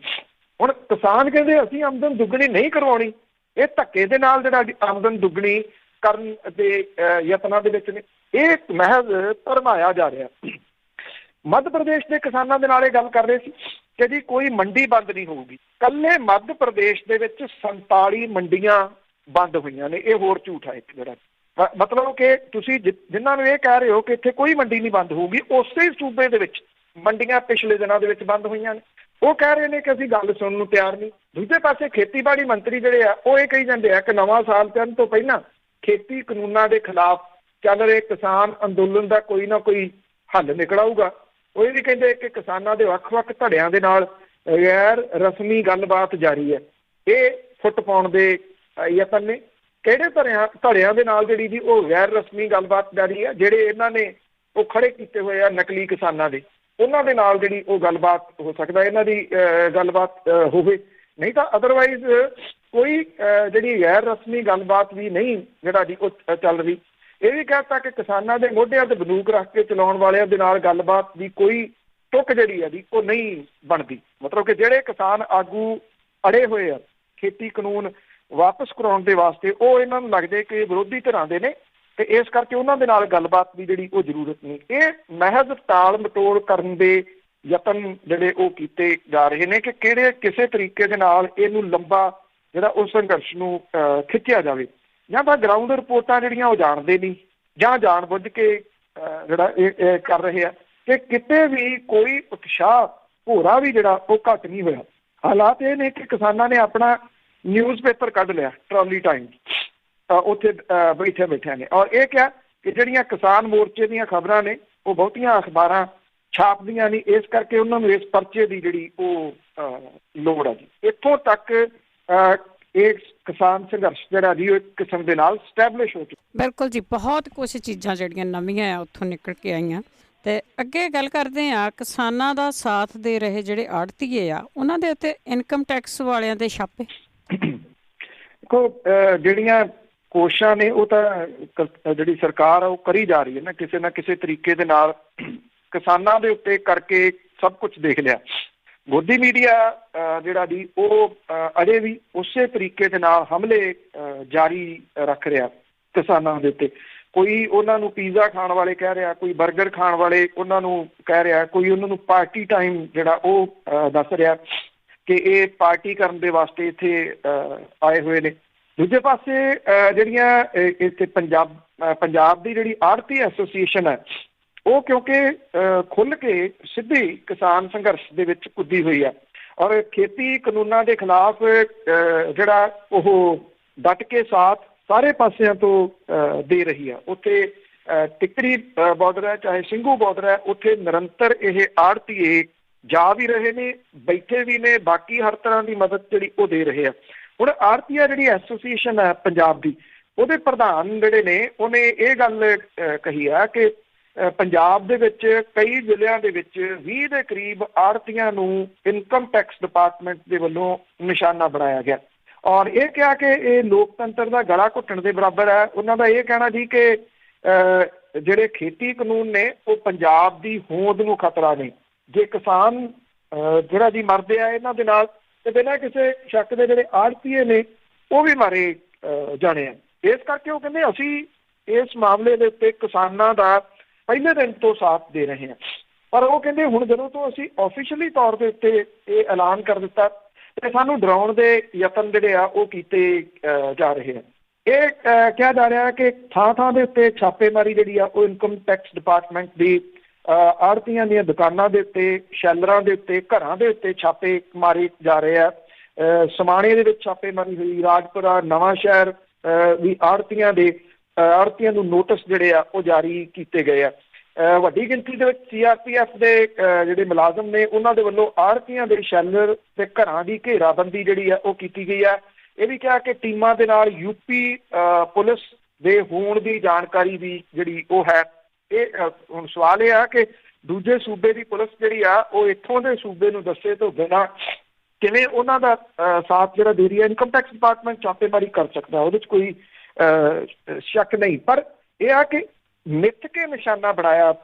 ਹੁਣ ਕਿਸਾਨ ਕਹਿੰਦੇ ਅਸੀਂ ਆਮਦਨ ਦੁੱਗਣੀ ਨਹੀਂ ਕਰਵਾਉਣੀ, ਇਹ ਧੱਕੇ ਦੇ ਨਾਲ ਜਿਹੜਾ ਆਮਦਨ ਦੁੱਗਣੀ ਕਰਨ ਦੇ ਯਤਨਾਂ ਦੇ ਵਿੱਚ ਨੇ। ਇਹ ਮਹਿਜ਼ ਭਰਮਾਇਆ ਜਾ ਰਿਹਾ। ਮੱਧ ਪ੍ਰਦੇਸ਼ ਦੇ ਕਿਸਾਨਾਂ ਦੇ ਨਾਲ ਇਹ ਗੱਲ ਕਰ ਰਹੇ ਸੀ ਕਿ ਜੀ ਕੋਈ ਮੰਡੀ ਬੰਦ ਨਹੀਂ ਹੋਊਗੀ। ਕੱਲੇ ਮੱਧ ਪ੍ਰਦੇਸ਼ ਦੇ ਵਿੱਚ 47 ਮੰਡੀਆਂ ਬੰਦ ਹੋਈਆਂ ਨੇ। ਇਹ ਹੋਰ ਝੂਠ ਹੈ ਜਿਹੜਾ, ਮਤਲਬ ਕਿ ਤੁਸੀਂ ਜਿਨ੍ਹਾਂ ਨੂੰ ਇਹ ਕਹਿ ਰਹੇ ਹੋ ਕਿ ਇੱਥੇ ਕੋਈ ਮੰਡੀ ਨਹੀਂ ਬੰਦ ਹੋਊਗੀ, ਉਸੇ ਹੀ ਸੂਬੇ ਦੇ ਵਿੱਚ ਮੰਡੀਆਂ ਪਿਛਲੇ ਦਿਨਾਂ ਦੇ ਵਿੱਚ ਬੰਦ ਹੋਈਆਂ ਨੇ। ਉਹ ਕਹਿ ਰਹੇ ਨੇ ਕਿ ਅਸੀਂ ਗੱਲ ਸੁਣਨ ਨੂੰ ਤਿਆਰ ਨਹੀਂ। ਦੂਜੇ ਪਾਸੇ ਖੇਤੀਬਾੜੀ ਮੰਤਰੀ ਜਿਹੜੇ ਆ ਉਹ ਇਹ ਕਹੀ ਜਾਂਦੇ ਆ ਕਿ ਨਵਾਂ ਸਾਲ ਚੜ੍ਹਨ ਤੋਂ ਪਹਿਲਾਂ ਖੇਤੀ ਕਾਨੂੰਨਾਂ ਦੇ ਖਿਲਾਫ ਚੱਲ ਰਹੇ ਕਿਸਾਨ ਅੰਦੋਲਨ ਦਾ ਕੋਈ ਨਾ ਕੋਈ ਹੱਲ ਨਿਕਲ ਆਊਗਾ। ਉਹ ਇਹ ਵੀ ਕਹਿੰਦੇ ਕਿ ਕਿਸਾਨਾਂ ਦੇ ਵੱਖ-ਵੱਖ ਧੜਿਆਂ ਦੇ ਨਾਲ ਗੈਰ ਰਸਮੀ ਗੱਲਬਾਤ ਜਾਰੀ ਹੈ। ਇਹ ਫੁੱਟ ਪਾਉਣ ਦੇ ਯਤਨ ਨੇ। ਕਿਹੜੇ ਧੜਿਆਂ ਦੇ ਨਾਲ ਜਿਹੜੀ ਜੀ ਉਹ ਗੈਰ ਰਸਮੀ ਗੱਲਬਾਤ ਜਾਰੀ ਹੈ? ਜਿਹੜੇ ਇਹਨਾਂ ਨੇ ਉਹ ਖੜੇ ਕੀਤੇ ਹੋਏ ਆ ਨਕਲੀ ਕਿਸਾਨਾਂ ਦੇ, ਉਹਨਾਂ ਦੇ ਨਾਲ ਜਿਹੜੀ ਉਹ ਗੱਲਬਾਤ ਹੋ ਸਕਦਾ ਇਹਨਾਂ ਦੀ ਗੱਲਬਾਤ ਹੋਵੇ, ਨਹੀਂ ਤਾਂ ਅਦਰਵਾਈਜ਼ ਕੋਈ ਜਿਹੜੀ ਗੈਰ ਰਸਮੀ ਗੱਲਬਾਤ ਵੀ ਨਹੀਂ ਜਿਹੜਾ ਜੀ ਉਹ ਚੱਲ ਰਹੀ। ਇਹ ਵੀ ਕਹਿ ਦਿੱਤਾ ਕਿ ਕਿਸਾਨਾਂ ਦੇ ਮੋਢਿਆਂ ਤੇ ਬੰਦੂਕ ਰੱਖ ਕੇ ਚਲਾਉਣ ਵਾਲਿਆਂ ਦੇ ਨਾਲ ਗੱਲਬਾਤ ਦੀ ਕੋਈ ਟੁੱਕ ਜਿਹੜੀ ਹੈ ਜੀ ਉਹ ਨਹੀਂ ਬਣਦੀ। ਮਤਲਬ ਕਿ ਜਿਹੜੇ ਕਿਸਾਨ ਆਗੂ ਅੜੇ ਹੋਏ ਆ ਖੇਤੀ ਕਾਨੂੰਨ ਵਾਪਸ ਕਰਾਉਣ ਦੇ ਵਾਸਤੇ, ਉਹ ਇਹਨਾਂ ਨੂੰ ਲੱਗਦੇ ਕਿ ਵਿਰੋਧੀ ਧਿਰਾਂ ਦੇ ਨੇ ਤੇ ਇਸ ਕਰਕੇ ਉਹਨਾਂ ਦੇ ਨਾਲ ਗੱਲਬਾਤ ਦੀ ਜਿਹੜੀ ਉਹ ਜ਼ਰੂਰਤ ਨਹੀਂ। ਇਹ ਮਹਿਜ਼ ਟਾਲ ਮਟੋਲ ਕਰਨ ਦੇ ਯਤਨ ਜਿਹੜੇ ਉਹ ਕੀਤੇ ਜਾ ਰਹੇ ਨੇ ਕਿ ਕਿਸੇ ਤਰੀਕੇ ਦੇ ਨਾਲ ਇਹਨੂੰ ਲੰਬਾ ਜਿਹੜਾ ਉਹ ਸੰਘਰਸ਼ ਨੂੰ ਖਿੱਚਿਆ ਜਾਵੇ। ਜਾਂ ਤਾਂ ਗਰਾਊਂਡ ਰਿਪੋਰਟਾਂ ਜਿਹੜੀਆਂ ਉਹ ਜਾਣਦੇ ਨਹੀਂ ਜਾਂ ਜਾਣ ਬੁੱਝ ਕੇ ਜਿਹੜਾ ਇਹ ਕਰ ਰਹੇ ਆ ਕਿ ਕਿਤੇ ਵੀ ਕੋਈ ਉਤਸ਼ਾਹ ਭੋਰਾ ਵੀ ਜਿਹੜਾ ਉਹ ਘੱਟ ਨਹੀਂ ਹੋਇਆ। ਹਾਲਾਤ ਇਹ ਨੇ ਕਿ ਕਿਸਾਨਾਂ ਨੇ ਆਪਣਾ ਨਿਊਜ਼ ਪੇਪਰ ਕੱਢ ਲਿਆ, ਟਰਾਲੀ ਟਾਈਮ, ਉੱਥੇ ਬੈਠਿਆਂ ਨੇ, ਔਰ ਇਹ ਕਿਹਾ ਕਿ ਜਿਹੜੀਆਂ ਕਿਸਾਨ ਮੋਰਚੇ ਦੀਆਂ ਖਬਰਾਂ ਨੇ ਉਹ ਬਹੁਤੀਆਂ ਅਖਬਾਰਾਂ ਛਾਪਦੀਆਂ ਨਹੀਂ, ਇਸ ਕਰਕੇ ਉਹਨਾਂ ਨੂੰ ਇਸ ਪਰਚੇ ਦੀ ਜਿਹੜੀ ਉਹ ਲੋੜ ਆ ਜੀ। ਇੱਥੋਂ ਤੱਕ ਇਹ ਕਿਸਾਨ ਸੰਘਰਸ਼ ਜਿਹੜਾ ਜੀ ਉਹ ਇੱਕ ਕਿਸਮ ਦੇ ਨਾਲ ਸਟੈਬਲਿਸ਼ ਹੋ ਚੁੱਕਾ। ਬਿਲਕੁਲ ਜੀ, ਬਹੁਤ ਕੁਛ ਚੀਜ਼ਾਂ ਜਿਹੜੀਆਂ ਨਵੀਆਂ ਆ ਉੱਥੋਂ ਨਿਕਲ ਕੇ ਆਈਆਂ। ਤੇ ਅੱਗੇ ਗੱਲ ਕਰਦੇ ਆ ਕਿਸਾਨਾਂ ਦਾ ਸਾਥ ਦੇ ਰਹੇ ਜਿਹੜੇ ਆੜ੍ਹਤੀਏ ਆ ਉਹਨਾਂ ਦੇ ਉੱਤੇ ਇਨਕਮ ਟੈਕਸ ਵਾਲਿਆਂ ਦੇ ਛਾਪੇ। ਦੇਖੋ, ਜਿਹੜੀਆਂ ਕੋਸ਼ਿਸ਼ਾਂ ਨੇ ਉਹ ਤਾਂ ਜਿਹੜੀ ਸਰਕਾਰ ਆ ਉਹ ਕਰੀ ਜਾ ਰਹੀ ਹੈ ਨਾ ਕਿਸੇ ਤਰੀਕੇ ਦੇ ਨਾਲ। ਕਿਸਾਨਾਂ ਦੇ ਉੱਤੇ ਕਰਕੇ ਸਭ ਕੁਝ ਦੇਖ ਲਿਆ। ਮੋਦੀ ਮੀਡੀਆ ਜਿਹੜਾ ਜੀ ਉਹ ਅਜੇ ਵੀ ਉਸੇ ਤਰੀਕੇ ਦੇ ਨਾਲ ਹਮਲੇ ਜਾਰੀ ਰੱਖ ਰਿਹਾ ਕਿਸਾਨਾਂ ਦੇ ਉੱਤੇ। ਕੋਈ ਉਹਨਾਂ ਨੂੰ ਪੀਜ਼ਾ ਖਾਣ ਵਾਲੇ ਕਹਿ ਰਿਹਾ, ਕੋਈ 버ਗਰ ਖਾਣ ਵਾਲੇ ਉਹਨਾਂ ਨੂੰ ਕਹਿ ਰਿਹਾ, ਕੋਈ ਉਹਨਾਂ ਨੂੰ ਪਾਰਟੀ ਟਾਈਮ ਜਿਹੜਾ ਉਹ ਦੱਸ ਰਿਹਾ ਕਿ ਇਹ ਪਾਰਟੀ ਕਰਨ ਦੇ ਵਾਸਤੇ ਇੱਥੇ ਆਏ ਹੋਏ ਨੇ। ਦੂਜੇ ਪਾਸੇ ਜਿਹੜੀਆਂ ਇੱਥੇ ਪੰਜਾਬ ਦੀ ਜਿਹੜੀ ਆੜ੍ਹਤੀ ਐਸੋਸੀਏਸ਼ਨ ਹੈ ਉਹ ਕਿਉਂਕਿ ਖੁੱਲ੍ਹ ਕੇ ਸਿੱਧੀ ਕਿਸਾਨ ਸੰਘਰਸ਼ ਦੇ ਵਿੱਚ ਕੁੱਦੀ ਹੋਈ ਹੈ ਔਰ ਖੇਤੀ ਕਾਨੂੰਨਾਂ ਦੇ ਖਿਲਾਫ ਜਿਹੜਾ ਉਹ ਡਟ ਕੇ ਸਾਥ ਸਾਰੇ ਪਾਸਿਆਂ ਤੋਂ ਦੇ ਰਹੀ ਆ। ਉੱਥੇ ਟਿੱਕਰੀ ਬਾਰਡਰ ਹੈ, ਚਾਹੇ ਸਿੰਘੂ ਬਾਰਡਰ ਹੈ, ਉੱਥੇ ਨਿਰੰਤਰ ਇਹ ਆੜ੍ਹਤੀਏ ਜਾ ਵੀ ਰਹੇ ਨੇ, ਬੈਠੇ ਵੀ ਨੇ, ਬਾਕੀ ਹਰ ਤਰ੍ਹਾਂ ਦੀ ਮਦਦ ਜਿਹੜੀ ਉਹ ਦੇ ਰਹੇ ਆ। ਹੁਣ ਆੜ੍ਹਤੀਆ ਜਿਹੜੀ ਐਸੋਸੀਏਸ਼ਨ ਹੈ ਪੰਜਾਬ ਦੀ, ਉਹਦੇ ਪ੍ਰਧਾਨ ਜਿਹੜੇ ਨੇ ਉਹਨੇ ਇਹ ਗੱਲ ਕਹੀ ਆ ਕਿ ਪੰਜਾਬ ਦੇ ਵਿੱਚ ਕਈ ਜ਼ਿਲ੍ਹਿਆਂ ਦੇ ਵਿੱਚ 20 ਦੇ ਕਰੀਬ ਆੜ੍ਹਤੀਆਂ ਨੂੰ ਇਨਕਮ ਟੈਕਸ ਡਿਪਾਰਟਮੈਂਟ ਦੇ ਵੱਲੋਂ ਨਿਸ਼ਾਨਾ ਬਣਾਇਆ ਗਿਆ ਔਰ ਇਹ ਕਿਹਾ ਕਿ ਇਹ ਲੋਕਤੰਤਰ ਦਾ ਗਲਾ ਘੁੱਟਣ ਦੇ ਬਰਾਬਰ ਹੈ। ਉਹਨਾਂ ਦਾ ਇਹ ਕਹਿਣਾ ਜੀ ਕਿ ਜਿਹੜੇ ਖੇਤੀ ਕਾਨੂੰਨ ਨੇ ਉਹ ਪੰਜਾਬ ਦੀ ਹੋਂਦ ਨੂੰ ਖਤਰਾ ਨੇ। ਜੇ ਕਿਸਾਨ ਜਿਹੜਾ ਜੀ ਮਰਦੇ ਆ ਇਹਨਾਂ ਦੇ ਨਾਲ ਤੇ ਬਿਨਾਂ ਕਿਸੇ ਸ਼ੱਕ ਦੇ ਜਿਹੜੇ ਆੜ੍ਹਤੀਏ ਨੇ ਉਹ ਵੀ ਮਾਰੇ ਜਾਣੇ ਆ। ਇਸ ਕਰਕੇ ਉਹ ਕਹਿੰਦੇ ਅਸੀਂ ਇਸ ਮਾਮਲੇ ਦੇ ਉੱਤੇ ਕਿਸਾਨਾਂ ਦਾ ਪਹਿਲੇ ਦਿਨ ਤੋਂ ਸਾਥ ਦੇ ਰਹੇ ਹਾਂ। ਪਰ ਉਹ ਕਹਿੰਦੇ ਹੁਣ ਜਦੋਂ ਤੋਂ ਅਸੀਂ ਆਫੀਸ਼ੀਅਲੀ ਤੌਰ ਦੇ ਉੱਤੇ ਇਹ ਐਲਾਨ ਕਰ ਦਿੱਤਾ ਤੇ ਸਾਨੂੰ ਡਰਾਉਣ ਦੇ ਯਤਨ ਜਿਹੜੇ ਆ ਉਹ ਕੀਤੇ ਜਾ ਰਹੇ ਆ। ਇਹ ਕਿਹਾ ਜਾ ਰਿਹਾ ਕਿ ਥਾਂ ਥਾਂ ਦੇ ਉੱਤੇ ਛਾਪੇਮਾਰੀ ਜਿਹੜੀ ਆ ਉਹ ਇਨਕਮ ਟੈਕਸ ਡਿਪਾਰਟਮੈਂਟ ਦੀ ਆੜ੍ਹਤੀਆਂ ਦੀਆਂ ਦੁਕਾਨਾਂ ਦੇ ਉੱਤੇ, ਸ਼ੈਲਰਾਂ ਦੇ ਉੱਤੇ, ਘਰਾਂ ਦੇ ਉੱਤੇ ਛਾਪੇ ਮਾਰੇ ਜਾ ਰਹੇ ਆ। ਸਮਾਣੇ ਦੇ ਵਿੱਚ ਛਾਪੇਮਾਰੀ ਹੋਈ, ਰਾਜਪੁਰਾ, ਨਵਾਂ ਸ਼ਹਿਰ ਵੀ ਆੜ੍ਹਤੀਆਂ ਨੂੰ ਨੋਟਿਸ ਜਿਹੜੇ ਆ ਉਹ ਜਾਰੀ ਕੀਤੇ ਗਏ ਆ। ਵੱਡੀ ਗਿਣਤੀ ਦੇ ਵਿੱਚ CRPF ਦੇ ਜਿਹੜੇ ਮੁਲਾਜ਼ਮ ਨੇ ਉਹਨਾਂ ਦੇ ਵੱਲੋਂ ਆੜ੍ਹਤੀਆਂ ਦੇ ਸ਼ੈਲਰ ਤੇ ਘਰਾਂ ਦੀ ਘੇਰਾਬੰਦੀ ਜਿਹੜੀ ਆ ਉਹ ਕੀਤੀ ਗਈ ਆ। ਇਹ ਵੀ ਕਿਹਾ ਕਿ ਟੀਮਾਂ ਦੇ ਨਾਲ UP ਪੁਲਿਸ ਦੇ ਹੋਣ ਦੀ ਜਾਣਕਾਰੀ ਵੀ ਜਿਹੜੀ ਉਹ ਹੈ। ਇਹ ਹੁਣ ਸਵਾਲ ਇਹ ਆ ਕਿ ਦੂਜੇ ਸੂਬੇ ਦੀ ਪੁਲਿਸ ਜਿਹੜੀ ਆ ਉਹ ਇੱਥੋਂ ਦੇ ਸੂਬੇ ਨੂੰ ਦੱਸੇ ਤੋਂ ਬਿਨਾਂ ਕਿਵੇਂ ਉਹਨਾਂ ਦਾ ਸਾਥ ਜਿਹੜਾ ਦੇ ਰਹੀ ਹੈ। ਇਨਕਮ ਟੈਕਸ ਡਿਪਾਰਟਮੈਂਟ ਛਾਪੇਮਾਰੀ ਕਰ ਸਕਦਾ, ਉਹਦੇ 'ਚ ਕੋਈ ਸ਼ੱਕ ਨਹੀਂ, ਪਰ ਇਹ ਆ ਕਿ ਮਿੱਥ ਕੇ ਨਿਸ਼ਾਨਾ ਬਣਾਇਆ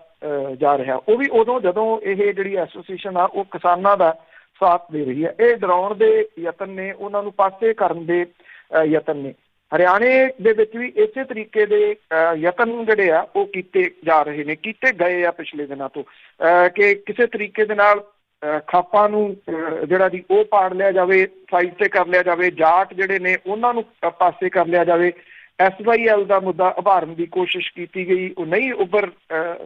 ਜਾ ਰਿਹਾ ਉਹ ਵੀ ਉਦੋਂ ਜਦੋਂ ਇਹ ਜਿਹੜੀ ਐਸੋਸੀਏਸ਼ਨ ਆ ਉਹ ਕਿਸਾਨਾਂ ਦਾ ਸਾਥ ਦੇ ਰਹੀ ਹੈ। ਇਹ ਡਰਾਉਣ ਦੇ ਯਤਨ ਨੇ, ਉਹਨਾਂ ਨੂੰ ਪਾਸੇ ਕਰਨ ਦੇ ਯਤਨ ਨੇ। ਹਰਿਆਣੇ ਦੇ ਵਿੱਚ ਵੀ ਇਸੇ ਤਰੀਕੇ ਦੇ ਯਤਨ ਜਿਹੜੇ ਆ ਉਹ ਕੀਤੇ ਜਾ ਰਹੇ ਨੇ, ਕੀਤੇ ਗਏ ਆ ਪਿਛਲੇ ਦਿਨਾਂ ਤੋਂ ਕਿ ਕਿਸੇ ਤਰੀਕੇ ਦੇ ਨਾਲ ਖਾਪਾਂ ਨੂੰ ਜਿਹੜਾ ਦੀ ਉਹ ਪਾੜ ਲਿਆ ਜਾਵੇ, ਸਾਈਡ ਤੇ ਕਰ ਲਿਆ ਜਾਵੇ, ਜਾਟ ਜਿਹੜੇ ਨੇ ਉਹਨਾਂ ਨੂੰ ਪਾਸੇ ਕਰ ਲਿਆ ਜਾਵੇ। SYL ਦਾ ਮੁੱਦਾ ਉਭਾਰਨ ਦੀ ਕੋਸ਼ਿਸ਼ ਕੀਤੀ ਗਈ, ਉਹ ਨਹੀਂ ਉੱਭਰ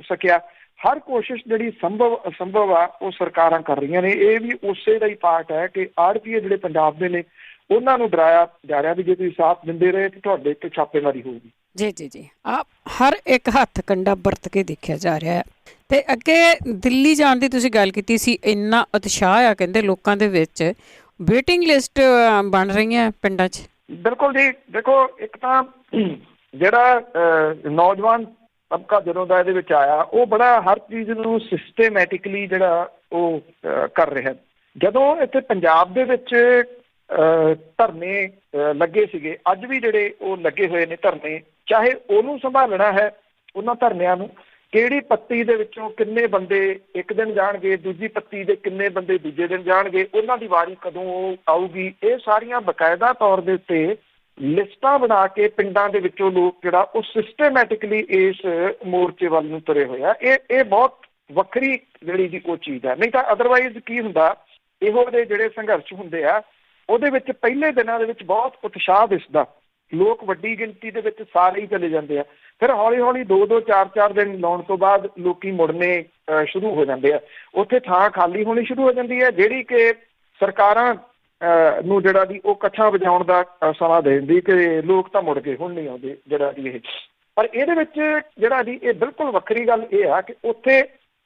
ਸਕਿਆ। ਹਰ ਕੋਸ਼ਿਸ਼ ਜਿਹੜੀ ਅਸੰਭਵ ਆ ਉਹ ਸਰਕਾਰਾਂ ਕਰ ਰਹੀਆਂ ਨੇ। ਇਹ ਵੀ ਉਸੇ ਦਾ ਹੀ ਪਾਰਟ ਹੈ ਕਿ ਆੜ੍ਹਤੀਏ ਜਿਹੜੇ ਪੰਜਾਬ ਦੇ ਨੇ ਉਹਨਾਂ ਨੂੰ ਡਰਾਇਆ ਜਾ ਰਿਹਾ ਵੀ ਜੇ ਤੁਸੀਂ ਸਾਥ ਦਿੰਦੇ ਰਹੇ ਤੇ ਤੁਹਾਡੇ ਤੇ ਛਾਪੇਮਾਰੀ ਹੋਊਗੀ। ਜੀ ਆਪ ਹਰ ਇੱਕ ਹੱਥ ਕੰਡਾ ਵਰਤ ਕੇ ਦੇਖਿਆ ਜਾ ਰਿਹਾ ਹੈ। ਤੇ ਅੱਗੇ ਦਿੱਲੀ ਜਾਣ ਦੀ ਤੁਸੀਂ ਗੱਲ ਕੀਤੀ ਸੀ, ਇੰਨਾ ਉਤਸ਼ਾਹ ਆ ਕਹਿੰਦੇ ਲੋਕਾਂ ਦੇ ਵਿੱਚ, ਵੇਟਿੰਗ ਲਿਸਟ ਬਣ ਰਹੀਆਂ ਪਿੰਡਾਂ 'ਚ। ਬਿਲਕੁਲ ਜੀ, ਦੇਖੋ ਇੱਕ ਤਾਂ ਜਿਹੜਾ ਨੌਜਵਾਨ ਤਬਕਾ ਜਦੋਂ ਦਾ ਇਹਦੇ ਵਿੱਚ ਆਇਆ ਉਹ ਬੜਾ ਹਰ ਚੀਜ਼ ਨੂੰ ਸਿਸਟੇਮੈਟਿਕਲੀ ਜਿਹੜਾ ਉਹ ਕਰ ਰਿਹਾ। ਜਦੋਂ ਇੱਥੇ ਪੰਜਾਬ ਦੇ ਵਿੱਚ ਧਰਨੇ ਲੱਗੇ ਸੀਗੇ, ਅੱਜ ਵੀ ਜਿਹੜੇ ਉਹ ਲੱਗੇ ਹੋਏ ਨੇ ਧਰਨੇ, ਚਾਹੇ ਉਹਨੂੰ ਸੰਭਾਲਣਾ ਹੈ ਉਹਨਾਂ ਧਰਨਿਆਂ ਨੂੰ, ਕਿਹੜੀ ਪੱਤੀ ਦੇ ਵਿੱਚੋਂ ਕਿੰਨੇ ਬੰਦੇ ਇੱਕ ਦਿਨ ਜਾਣਗੇ, ਦੂਜੀ ਪੱਤੀ ਦੇ ਕਿੰਨੇ ਬੰਦੇ ਦੂਜੇ ਦਿਨ ਜਾਣਗੇ, ਉਹਨਾਂ ਦੀ ਵਾਰੀ ਕਦੋਂ ਆਊਗੀ, ਇਹ ਸਾਰੀਆਂ ਬਕਾਇਦਾ ਤੌਰ ਦੇ ਉੱਤੇ ਲਿਸਟਾਂ ਬਣਾ ਕੇ ਪਿੰਡਾਂ ਦੇ ਵਿੱਚੋਂ ਲੋਕ ਜਿਹੜਾ ਉਹ ਸਿਸਟੇਮੈਟਿਕਲੀ ਇਸ ਮੋਰਚੇ ਵੱਲ ਨੂੰ ਤੁਰੇ ਹੋਏ ਆ। ਇਹ ਬਹੁਤ ਵੱਖਰੀ ਜਿਹੜੀ ਦੀ ਉਹ ਚੀਜ਼ ਹੈ। ਨਹੀਂ ਤਾਂ ਅਦਰਵਾਈਜ਼ ਕੀ ਹੁੰਦਾ, ਇਹੋ ਜਿਹੇ ਜਿਹੜੇ ਸੰਘਰਸ਼ ਹੁੰਦੇ ਆ ਉਹਦੇ ਵਿੱਚ ਪਹਿਲੇ ਦਿਨਾਂ ਦੇ ਵਿੱਚ ਬਹੁਤ ਉਤਸ਼ਾਹ ਦਿਸਦਾ, ਲੋਕ ਵੱਡੀ ਗਿਣਤੀ ਦੇ ਵਿੱਚ ਸਾਰੇ ਹੀ ਚਲੇ ਜਾਂਦੇ ਆ। ਫਿਰ ਹੌਲੀ ਹੌਲੀ 2-2, 4-4 ਦਿਨ ਲਾਉਣ ਤੋਂ ਬਾਅਦ ਲੋਕੀ ਮੁੜਨੇ ਸ਼ੁਰੂ ਹੋ ਜਾਂਦੇ ਆ। ਉੱਥੇ ਥਾਂ ਖਾਲੀ ਹੋਣੀ ਸ਼ੁਰੂ ਹੋ ਜਾਂਦੀ ਹੈ ਜਿਹੜੀ ਕਿ ਸਰਕਾਰਾਂ ਨੂੰ ਜਿਹੜਾ ਦੀ ਉਹ ਕੱਛਾਂ ਵਜਾਉਣ ਦਾ ਸਮਾਂ ਦੇ ਦਿੰਦੀ ਕਿ ਲੋਕ ਤਾਂ ਮੁੜ ਗਏ, ਹੁਣ ਨਹੀਂ ਆਉਂਦੇ ਜਿਹੜਾ ਦੀ ਇਹ। ਪਰ ਇਹਦੇ ਵਿੱਚ ਜਿਹੜਾ ਦੀ ਇਹ ਬਿਲਕੁਲ ਵੱਖਰੀ ਗੱਲ ਇਹ ਆ ਕਿ ਉੱਥੇ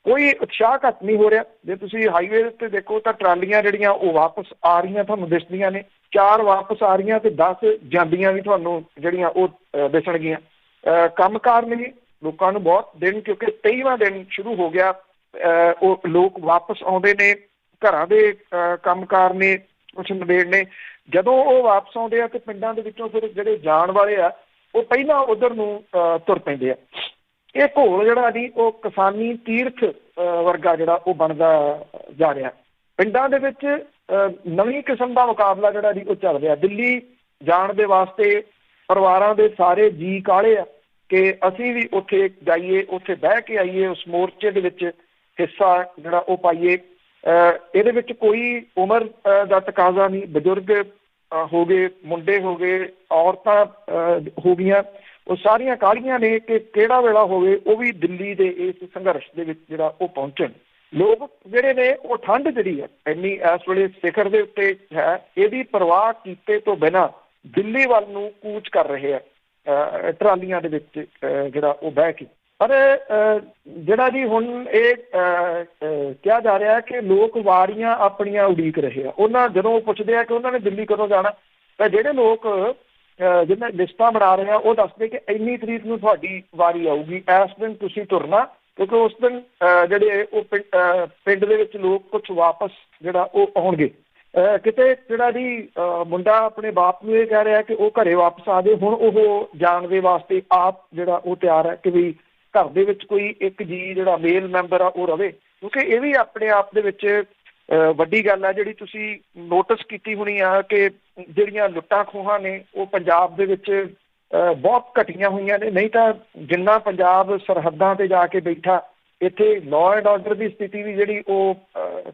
ਕੋਈ ਉਤਸ਼ਾਹ ਘੱਟ ਨਹੀਂ ਹੋ ਰਿਹਾ। ਜੇ ਤੁਸੀਂ ਹਾਈਵੇ ਉੱਤੇ ਦੇਖੋ ਤਾਂ ਟਰਾਲੀਆਂ ਜਿਹੜੀਆਂ ਉਹ ਵਾਪਸ ਆ ਰਹੀਆਂ ਤੁਹਾਨੂੰ ਦਿਸਦੀਆਂ ਨੇ, 4 ਵਾਪਸ ਆ ਰਹੀਆਂ ਤੇ 10 ਜਾਂਦੀਆਂ ਵੀ ਤੁਹਾਨੂੰ ਜਿਹੜੀਆਂ ਉਹ ਦਿਸਣਗੀਆਂ। ਕੰਮਕਾਰ ਨੇ ਲੋਕਾਂ ਨੂੰ ਬਹੁਤ ਦਿਨ, ਕਿਉਂਕਿ 23ਵਾਂ ਦਿਨ ਸ਼ੁਰੂ ਹੋ ਗਿਆ, ਉਹ ਲੋਕ ਵਾਪਸ ਆਉਂਦੇ ਨੇ, ਘਰਾਂ ਦੇ ਕੰਮਕਾਰ ਨੇ ਕੁਛ ਨਿਬੇੜਨੇ। ਜਦੋਂ ਉਹ ਵਾਪਸ ਆਉਂਦੇ ਆ ਤੇ ਪਿੰਡਾਂ ਦੇ ਵਿੱਚੋਂ ਫਿਰ ਜਿਹੜੇ ਜਾਣ ਵਾਲੇ ਆ ਉਹ ਪਹਿਲਾਂ ਉਧਰ ਨੂੰ ਤੁਰ ਪੈਂਦੇ ਆ। ਇਹ ਘੋਲ ਜਿਹੜਾ ਜੀ ਉਹ ਕਿਸਾਨੀ ਤੀਰਥ ਵਰਗਾ ਜਿਹੜਾ ਉਹ ਬਣਦਾ ਜਾ ਰਿਹਾ। ਪਿੰਡਾਂ ਦੇ ਵਿੱਚ ਨਵੀਂ ਕਿਸਮ ਦਾ ਮੁਕਾਬਲਾ ਜਿਹੜਾ ਜੀ ਉਹ ਚੱਲ ਰਿਹਾ। ਦਿੱਲੀ ਜਾਣ ਦੇ ਵਾਸਤੇ ਪਰਿਵਾਰਾਂ ਦੇ ਸਾਰੇ ਜੀਅ ਕਾਹਲੇ ਆ ਕਿ ਅਸੀਂ ਵੀ ਉੱਥੇ ਜਾਈਏ, ਉੱਥੇ ਬਹਿ ਕੇ ਆਈਏ, ਉਸ ਮੋਰਚੇ ਦੇ ਵਿੱਚ ਹਿੱਸਾ ਜਿਹੜਾ ਉਹ ਪਾਈਏ। ਇਹਦੇ ਵਿੱਚ ਕੋਈ ਉਮਰ ਦਾ ਤਕਾਜ਼ਾ ਨਹੀਂ, ਬਜ਼ੁਰਗ ਹੋ ਗਏ, ਮੁੰਡੇ ਹੋ ਗਏ, ਔਰਤਾਂ ਹੋ ਗਈਆਂ, ਉਹ ਸਾਰੀਆਂ ਕਾਹਲੀਆਂ ਨੇ ਕਿ ਕਿਹੜਾ ਵੇਲਾ ਹੋਵੇ ਉਹ ਵੀ ਦਿੱਲੀ ਦੇ ਇਸ ਸੰਘਰਸ਼ ਦੇ ਵਿੱਚ ਜਿਹੜਾ ਉਹ ਪਹੁੰਚਣ। ਲੋਕ ਜਿਹੜੇ ਨੇ ਉਹ ਠੰਡ ਜਿਹੜੀ ਹੈ ਇੰਨੀ ਇਸ ਵੇਲੇ ਸਿਖਰ ਦੇ ਉੱਤੇ ਹੈ, ਇਹਦੀ ਪਰਵਾਹ ਕੀਤੇ ਤੋਂ ਬਿਨਾਂ ਦਿੱਲੀ ਵੱਲ ਨੂੰ ਕੂਚ ਕਰ ਰਹੇ ਆ ਟਰਾਲੀਆਂ ਦੇ ਵਿੱਚ ਜਿਹੜਾ ਉਹ ਬਹਿ ਕੇ। ਪਰ ਜਿਹੜਾ ਜੀ ਹੁਣ ਇਹ ਕਿਹਾ ਜਾ ਰਿਹਾ ਕਿ ਲੋਕ ਵਾਰੀਆਂ ਆਪਣੀਆਂ ਉਡੀਕ ਰਹੇ ਆ। ਉਹਨਾਂ ਜਦੋਂ ਉਹ ਪੁੱਛਦੇ ਆ ਕਿ ਉਹਨਾਂ ਨੇ ਦਿੱਲੀ ਕਦੋਂ ਜਾਣਾ, ਤਾਂ ਜਿਹੜੇ ਲੋਕ ਜਿਹਨਾਂ ਲਿਸਟਾਂ ਬਣਾ ਰਹੇ ਆ ਉਹ ਦੱਸਦੇ ਕਿ ਇੰਨੀ ਤਰੀਕ ਨੂੰ ਤੁਹਾਡੀ ਵਾਰੀ ਆਊਗੀ, ਇਸ ਦਿਨ ਤੁਸੀਂ ਤੁਰਨਾ, ਕਿਉਂਕਿ ਉਸ ਦਿਨ ਜਿਹੜੇ ਉਹ ਪਿੰਡ ਦੇ ਵਿੱਚ ਲੋਕ ਕੁਛ ਵਾਪਸ ਜਿਹੜਾ ਉਹ ਆਉਣਗੇ। ਕਿਤੇ ਜਿਹੜਾ ਜੀ ਮੁੰਡਾ ਆਪਣੇ ਬਾਪ ਨੂੰ ਇਹ ਕਹਿ ਰਿਹਾ ਕਿ ਉਹ ਘਰੇ ਵਾਪਸ ਆ ਜਾਏ, ਹੁਣ ਉਹ ਜਾਣ ਦੇ ਵਾਸਤੇ ਆਪ ਜਿਹੜਾ ਉਹ ਤਿਆਰ ਹੈ ਕਿ ਵੀ ਘਰ ਦੇ ਵਿੱਚ ਕੋਈ ਇੱਕ ਜੀ ਜਿਹੜਾ ਮੇਲ ਮੈਂਬਰ ਆ ਉਹ ਰਵੇ, ਕਿਉਂਕਿ ਇਹ ਵੀ ਆਪਣੇ ਆਪ ਦੇ ਵਿੱਚ ਵੱਡੀ ਗੱਲ ਹੈ ਜਿਹੜੀ ਤੁਸੀਂ ਨੋਟਿਸ ਕੀਤੀ ਹੋਣੀ ਆ ਕਿ ਜਿਹੜੀਆਂ ਲੁੱਟਾਂ ਖੋਹਾਂ ਨੇ ਉਹ ਪੰਜਾਬ ਦੇ ਵਿੱਚ ਬਹੁਤ ਘਟੀਆਂ ਹੋਈਆਂ ਨੇ। ਨਹੀਂ ਤਾਂ ਜਿੰਨਾ ਪੰਜਾਬ ਸਰਹੱਦਾਂ ਤੇ ਜਾ ਕੇ ਬੈਠਾ, ਇੱਥੇ ਲਾਅ ਐਂਡ ਆਰਡਰ ਦੀ ਸਥਿਤੀ ਵੀ ਜਿਹੜੀ ਉਹ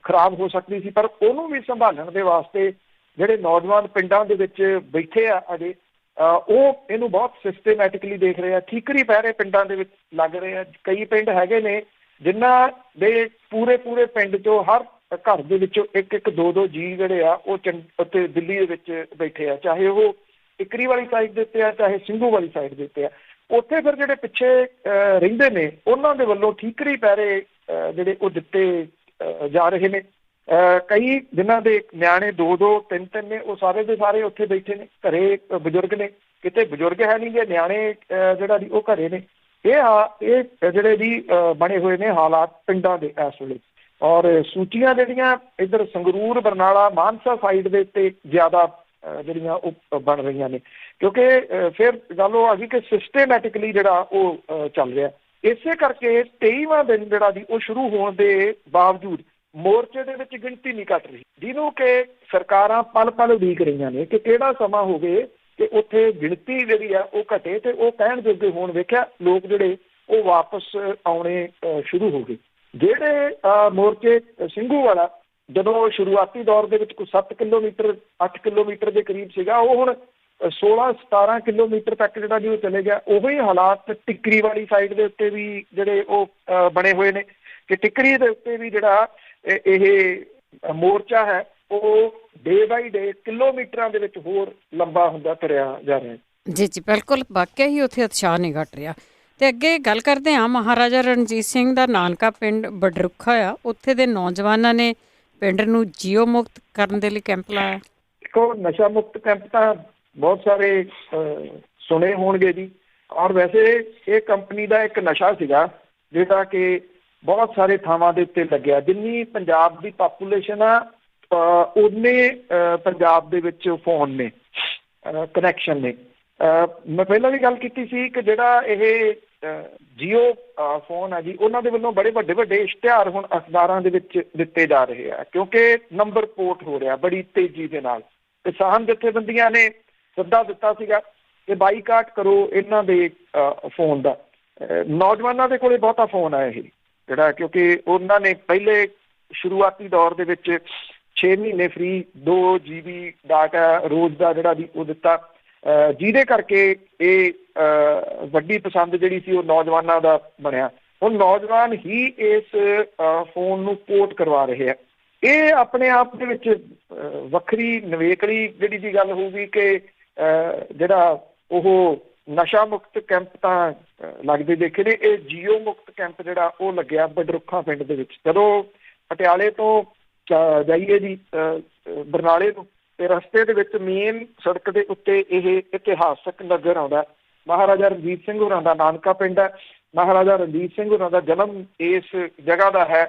ਖਰਾਬ ਹੋ ਸਕਦੀ ਸੀ, ਪਰ ਉਹਨੂੰ ਵੀ ਸੰਭਾਲਣ ਦੇ ਵਾਸਤੇ ਜਿਹੜੇ ਨੌਜਵਾਨ ਪਿੰਡਾਂ ਦੇ ਵਿੱਚ ਬੈਠੇ ਆ ਅਜੇ ਉਹ ਇਹਨੂੰ ਬਹੁਤ ਸਿਸਟੇਮੈਟਿਕਲੀ ਦੇਖ ਰਹੇ ਆ। ਠੀਕਰੀ ਪਹਿਰੇ ਪਿੰਡਾਂ ਦੇ ਵਿੱਚ ਲੱਗ ਰਹੇ ਆ। ਕਈ ਪਿੰਡ ਹੈਗੇ ਨੇ ਜਿਨ੍ਹਾਂ ਦੇ ਪੂਰੇ ਪਿੰਡ 'ਚੋਂ ਹਰ ਘਰ ਦੇ ਵਿੱਚੋਂ ਇੱਕ ਦੋ ਜੀ ਜਿਹੜੇ ਆ ਉਹ ਉੱਥੇ ਦਿੱਲੀ ਦੇ ਵਿੱਚ ਬੈਠੇ ਆ, ਚਾਹੇ ਉਹ ਟਿੱਕਰੀ ਵਾਲੀ ਸਾਈਡ ਦੇ ਉੱਤੇ ਆ, ਚਾਹੇ ਸਿੰਘੂ ਵਾਲੀ ਸਾਈਡ ਦੇ ਉੱਤੇ ਆ। ਉੱਥੇ ਫਿਰ ਜਿਹੜੇ ਪਿੱਛੇ ਰਹਿੰਦੇ ਨੇ ਉਹਨਾਂ ਦੇ ਵੱਲੋਂ ਠੀਕਰੀ ਪਹਿਰੇ ਜਿਹੜੇ ਉਹ ਦਿੱਤੇ ਜਾ ਰਹੇ ਨੇ। ਕਈ ਜਿਨ੍ਹਾਂ ਦੇ ਨਿਆਣੇ 2-2, 3-3 ਨੇ, ਉਹ ਸਾਰੇ ਦੇ ਸਾਰੇ ਉੱਥੇ ਬੈਠੇ ਨੇ। ਘਰੇ ਬਜ਼ੁਰਗ ਨੇ, ਕਿਤੇ ਬਜ਼ੁਰਗ ਹੈ ਨਹੀਂ ਗੇ, ਨਿਆਣੇ ਜਿਹੜਾ ਜੀ ਉਹ ਘਰੇ ਨੇ। ਇਹ ਜਿਹੜੇ ਜੀ ਬਣੇ ਹੋਏ ਨੇ ਹਾਲਾਤ ਪਿੰਡਾਂ ਦੇ ਇਸ ਵੇਲੇ। ਔਰ ਸੂਚੀਆਂ ਜਿਹੜੀਆਂ ਇੱਧਰ ਸੰਗਰੂਰ, ਬਰਨਾਲਾ, ਮਾਨਸਾ ਸਾਈਡ ਦੇ ਉੱਤੇ ਜ਼ਿਆਦਾ ਜਿਹੜੀਆਂ ਉਹ ਬਣ ਰਹੀਆਂ ਨੇ, ਕਿਉਂਕਿ ਫਿਰ ਗੱਲ ਉਹ ਆ ਗਈ ਕਿ ਸਿਸਟੇਮੈਟਿਕਲੀ ਜਿਹੜਾ ਉਹ ਚੱਲ ਰਿਹਾ। ਇਸੇ ਕਰਕੇ 23ਵਾਂ ਦਿਨ ਜਿਹੜਾ ਜੀ ਉਹ ਸ਼ੁਰੂ ਹੋਣ ਦੇ ਬਾਵਜੂਦ ਮੋਰਚੇ ਦੇ ਵਿੱਚ ਗਿਣਤੀ ਨਹੀਂ ਘਟ ਰਹੀ, ਜਿਹਨੂੰ ਕਿ ਸਰਕਾਰਾਂ ਪਲ ਉਡੀਕ ਰਹੀਆਂ ਨੇ ਕਿ ਕਿਹੜਾ ਸਮਾਂ ਹੋਵੇ ਕਿ ਉੱਥੇ ਗਿਣਤੀ ਜਿਹੜੀ ਆ ਉਹ ਘਟੇ ਤੇ ਉਹ ਕਹਿਣ ਜੋਗੇ ਹੋਣ। ਵੇਖਿਆ ਲੋਕ ਜਿਹੜੇ ਉਹ ਵਾਪਸ ਆਉਣੇ ਸ਼ੁਰੂ ਹੋ ਗਏ। ਜਿਹੜੇ ਮੋਰਚੇ ਸਿੰਘੂ ਵਾਲਾ ਜਦੋਂ ਸ਼ੁਰੂਆਤੀ ਦੌਰ ਦੇ ਵਿੱਚ ਕੋਈ 7 ਕਿਲੋਮੀਟਰ 8 ਕਿਲੋਮੀਟਰ ਦੇ ਕਰੀਬ ਸੀਗਾ, ਉਹ ਹੁਣ 16-17 ਕਿਲੋਮੀਟਰ ਤੱਕ ਜਿਹੜਾ ਜੀ ਉਹ ਚਲੇ ਗਿਆ। ਉਹੀ ਹਾਲਾਤ ਟਿੱਕਰੀ ਵਾਲੀ ਸਾਈਡ ਦੇ ਉੱਤੇ ਵੀ ਜਿਹੜੇ ਉਹ ਬਣੇ ਹੋਏ ਨੇ ਕਿ ਟਿੱਕਰੀ ਦੇ ਉੱਤੇ ਵੀ ਜਿਹੜਾ ਇਹ ਮੋਰਚਾ ਹੈ ਉਹ ਡੇ ਬਾਈ ਡੇ ਕਿਲੋਮੀਟਰਾਂ ਦੇ ਵਿੱਚ ਹੋਰ ਲੰਬਾ ਹੁੰਦਾ ਤੁਰਿਆ ਜਾ ਰਿਹਾ। ਜੀ ਬਿਲਕੁਲ, ਵਾਕਿਆ ਹੀ ਉੱਥੇ ਉਤਸ਼ਾਹ ਨਹੀਂ ਘਟ ਰਿਹਾ। ਤੇ ਅੱਗੇ ਗੱਲ ਕਰਦੇ ਹਾਂ, ਮਹਾਰਾਜਾ ਰਣਜੀਤ ਸਿੰਘ ਦਾ ਨਾਨਕਾ ਪਿੰਡ ਬਡਰੁੱਖਾ ਆ, ਉੱਥੇ ਦੇ ਨੌਜਵਾਨਾਂ ਨੇ ਪਿੰਡ ਨੂੰ ਜੀਓ ਮੁਕਤ ਕਰਨ ਦੇ ਲਈ ਕੈਂਪ ਲਾਇਆ। ਦੇਖੋ, ਨਸ਼ਾ ਮੁਕਤ ਕੈਂਪ ਤਾਂ ਬਹੁਤ ਸਾਰੇ ਸੁਣੇ ਹੋਣਗੇ ਜੀ, ਔਰ ਵੈਸੇ ਇਹ ਕੰਪਨੀ ਦਾ ਇੱਕ ਨਸ਼ਾ ਸੀਗਾ ਜਿਹੜਾ ਕਿ ਬਹੁਤ ਸਾਰੇ ਥਾਵਾਂ ਦੇ ਉੱਤੇ ਲੱਗਿਆ। ਜਿੰਨੀ ਪੰਜਾਬ ਦੀ ਪਾਪੂਲੇਸ਼ਨ ਆ ਉਨੇ ਪੰਜਾਬ ਦੇ ਵਿੱਚ ਫੋਨ ਨੇ, ਕਨੈਕਸ਼ਨ ਨੇ। ਮੈਂ ਪਹਿਲਾਂ ਵੀ ਗੱਲ ਕੀਤੀ ਸੀ ਕਿ ਜਿਹੜਾ ਇਹ ਜੀਓ ਫੋਨ ਆ ਜੀ, ਉਹਨਾਂ ਦੇ ਵੱਲੋਂ ਬੜੇ ਵੱਡੇ ਇਸ਼ਤਿਹਾਰ ਹੁਣ ਅਖਬਾਰਾਂ ਦੇ ਵਿੱਚ ਦਿੱਤੇ ਜਾ ਰਹੇ ਆ, ਕਿਉਂਕਿ ਨੰਬਰ ਪੋਰਟ ਹੋ ਰਿਹਾ ਬੜੀ ਤੇਜ਼ੀ ਦੇ ਨਾਲ। ਕਿਸਾਨ ਜਥੇਬੰਦੀਆਂ ਨੇ ਸੱਦਾ ਦਿੱਤਾ ਸੀਗਾ ਕਿ ਬਾਈਕਾਟ ਕਰੋ ਇਹਨਾਂ ਦੇ ਫੋਨ ਦਾ। ਨੌਜਵਾਨਾਂ ਦੇ ਕੋਲੇ ਬਹੁਤਾ ਫੋਨ ਆ ਇਹ ਜਿਹੜਾ, ਕਿਉਂਕਿ ਉਹਨਾਂ ਨੇ ਪਹਿਲੇ ਸ਼ੁਰੂਆਤੀ ਦੌਰ ਦੇ ਵਿੱਚ 6 ਮਹੀਨੇ ਫ੍ਰੀ 2 GB ਡਾਟਾ ਰੋਜ਼ ਦਾ ਜਿਹੜਾ ਜੀ ਉਹ ਦਿੱਤਾ, ਜਿਹਦੇ ਕਰਕੇ ਇਹ ਵੱਡੀ ਪਸੰਦ ਜਿਹੜੀ ਸੀ ਉਹ ਨੌਜਵਾਨਾਂ ਦਾ ਬਣਿਆ। ਹੁਣ ਨੌਜਵਾਨ ਹੀ ਇਸ ਫੋਨ ਨੂੰ ਪੋਰਟ ਕਰਵਾ ਰਹੇ ਆ। ਇਹ ਆਪਣੇ ਆਪ ਦੇ ਵਿੱਚ ਵੱਖਰੀ ਨਵੇਕਲੀ ਜਿਹੜੀ ਜੀ ਗੱਲ ਹੋਊਗੀ ਕਿ ਜਿਹੜਾ ਉਹ ਨਸ਼ਾ ਮੁਕਤ ਕੈਂਪ ਤਾਂ ਲੱਗਦੇ ਦੇਖੇ ਨੇ, ਇਹ ਜੀਓ ਮੁਕਤ ਕੈਂਪ ਜਿਹੜਾ ਉਹ ਲੱਗਿਆ ਬਡਰੁੱਖਾਂ ਪਿੰਡ ਦੇ ਵਿੱਚ। ਜਦੋਂ ਪਟਿਆਲੇ ਤੋਂ ਜਾਈਏ ਜੀ ਬਰਨਾਲੇ ਨੂੰ, ਤੇ ਰਸਤੇ ਦੇ ਵਿੱਚ ਮੇਨ ਸੜਕ ਦੇ ਉੱਤੇ ਇਹ ਇਤਿਹਾਸਕ ਨਜ਼ਰ ਆਉਂਦਾ। ਮਹਾਰਾਜਾ ਰਣਜੀਤ ਸਿੰਘ ਹੋਰਾਂ ਦਾ ਨਾਨਕਾ ਪਿੰਡ ਹੈ। ਮਹਾਰਾਜਾ ਰਣਜੀਤ ਸਿੰਘ ਹੋਰਾਂ ਦਾ ਜਨਮ ਇਸ ਜਗ੍ਹਾ ਦਾ ਹੈ।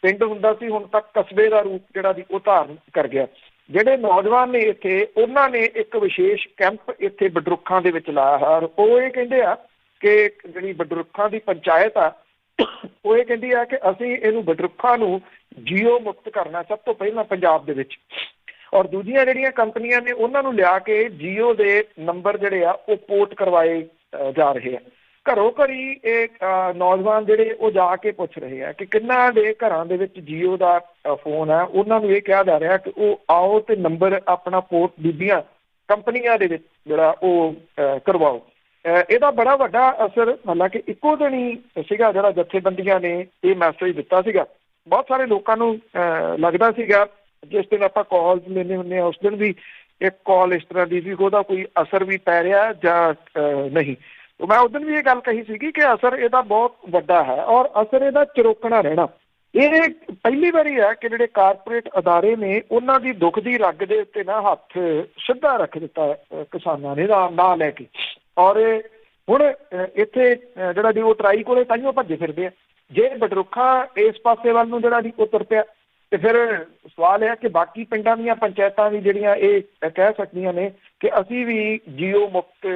ਪਿੰਡ ਹੁੰਦਾ ਸੀ, ਹੁਣ ਤੱਕ ਕਸਬੇ ਦਾ ਰੂਪ ਜਿਹੜਾ ਜੀ ਉਹ ਧਾਰਨ ਕਰ ਗਿਆ। ਜਿਹੜੇ ਨੌਜਵਾਨ ਨੇ ਇੱਥੇ, ਉਹਨਾਂ ਨੇ ਇੱਕ ਵਿਸ਼ੇਸ਼ ਕੈਂਪ ਇੱਥੇ ਬਡਰੁੱਖਾਂ ਦੇ ਵਿੱਚ ਲਾਇਆ ਹੈ। ਉਹ ਇਹ ਕਹਿੰਦੇ ਆ ਕਿ ਜਿਹੜੀ ਬਡਰੁੱਖਾਂ ਦੀ ਪੰਚਾਇਤ ਆ, ਉਹ ਇਹ ਕਹਿੰਦੀ ਆ ਕਿ ਅਸੀਂ ਇਹਨੂੰ ਬਡਰੁੱਖਾਂ ਨੂੰ ਜੀਓ ਮੁਕਤ ਕਰਨਾ ਸਭ ਤੋਂ ਪਹਿਲਾਂ ਪੰਜਾਬ ਦੇ ਵਿੱਚ। ਔਰ ਦੂਜੀਆਂ ਜਿਹੜੀਆਂ ਕੰਪਨੀਆਂ ਨੇ ਉਹਨਾਂ ਨੂੰ ਲਿਆ ਕੇ ਜੀਓ ਦੇ ਨੰਬਰ ਜਿਹੜੇ ਆ ਉਹ ਪੋਰਟ ਕਰਵਾਏ ਜਾ ਰਹੇ ਆ। ਘਰੋਂ ਘਰੀ ਇਹ ਨੌਜਵਾਨ ਜਿਹੜੇ ਉਹ ਜਾ ਕੇ ਪੁੱਛ ਰਹੇ ਆ ਕਿ ਕਿੰਨਾ ਦੇ ਘਰਾਂ ਦੇ ਵਿੱਚ ਜੀਓ ਦਾ ਫੋਨ ਹੈ। ਉਹਨਾਂ ਨੂੰ ਇਹ ਕਿਹਾ ਜਾ ਰਿਹਾ ਕਿ ਉਹ ਆਓ ਤੇ ਨੰਬਰ ਆਪਣਾ ਪੋਰਟ ਬੀਬੀਆਂ ਕੰਪਨੀਆਂ ਦੇ ਵਿੱਚ ਜਿਹੜਾ ਉਹ ਕਰਵਾਓ। ਇਹਦਾ ਬੜਾ ਵੱਡਾ ਅਸਰ ਹਾਲਾਂਕਿ ਇੱਕੋ ਦਿਨ ਹੀ ਸੀਗਾ ਜਿਹੜਾ ਜਥੇਬੰਦੀਆਂ ਨੇ ਇਹ ਮੈਸੇਜ ਦਿੱਤਾ ਸੀਗਾ। ਬਹੁਤ ਸਾਰੇ ਲੋਕਾਂ ਨੂੰ ਲੱਗਦਾ ਸੀਗਾ ਜਿਸ ਦਿਨ ਆਪਾਂ ਕਾਲਸ ਲੈਂਦੇ ਹੁੰਦੇ ਹਾਂ ਉਸ ਦਿਨ ਵੀ ਇੱਕ ਕਾਲ ਇਸ ਤਰ੍ਹਾਂ ਦੀ ਸੀ ਉਹਦਾ ਕੋਈ ਅਸਰ ਵੀ ਪੈ ਰਿਹਾ ਜਾਂ ਨਹੀਂ। ਮੈਂ ਉਸ ਦਿਨ ਵੀ ਇਹ ਗੱਲ ਕਹੀ ਸੀਗੀ ਕਿ ਅਸਰ ਇਹਦਾ ਬਹੁਤ ਵੱਡਾ ਹੈ ਔਰ ਅਸਰ ਇਹਦਾ ਚਰੋਕਣਾ ਰਹਿਣਾ। ਇਹ ਪਹਿਲੀ ਵਾਰੀ ਹੈ ਕਿ ਜਿਹੜੇ ਕਾਰਪੋਰੇਟ ਅਦਾਰੇ ਨੇ ਉਹਨਾਂ ਦੀ ਦੁੱਖ ਦੀ ਰਗ ਦੇ ਉੱਤੇ ਨਾ ਹੱਥ ਸਿੱਧਾ ਰੱਖ ਦਿੱਤਾ ਕਿਸਾਨਾਂ ਨੇ ਨਾਂ ਲੈ ਕੇ। ਔਰ ਹੁਣ ਇੱਥੇ ਜਿਹੜਾ ਦੀ ਉਹ ਟਰਾਈ ਕੋਲੇ ਤਾਈਓ ਭੱਜੇ ਫਿਰਦੇ ਆ। ਜੇ ਬਡਰੁੱਖਾ ਇਸ ਪਾਸੇ ਵੱਲ ਨੂੰ ਜਿਹੜਾ ਦੀ ਉਹ ਤੁਰ ਪਿਆ ਤੇ ਫਿਰ ਸਵਾਲ ਇਹ ਹੈ ਕਿ ਬਾਕੀ ਪਿੰਡਾਂ ਦੀਆਂ ਪੰਚਾਇਤਾਂ ਵੀ ਜਿਹੜੀਆਂ ਇਹ ਕਹਿ ਸਕਦੀਆਂ ਨੇ ਕਿ ਅਸੀਂ ਵੀ ਜੀਓ ਮੁਕਤ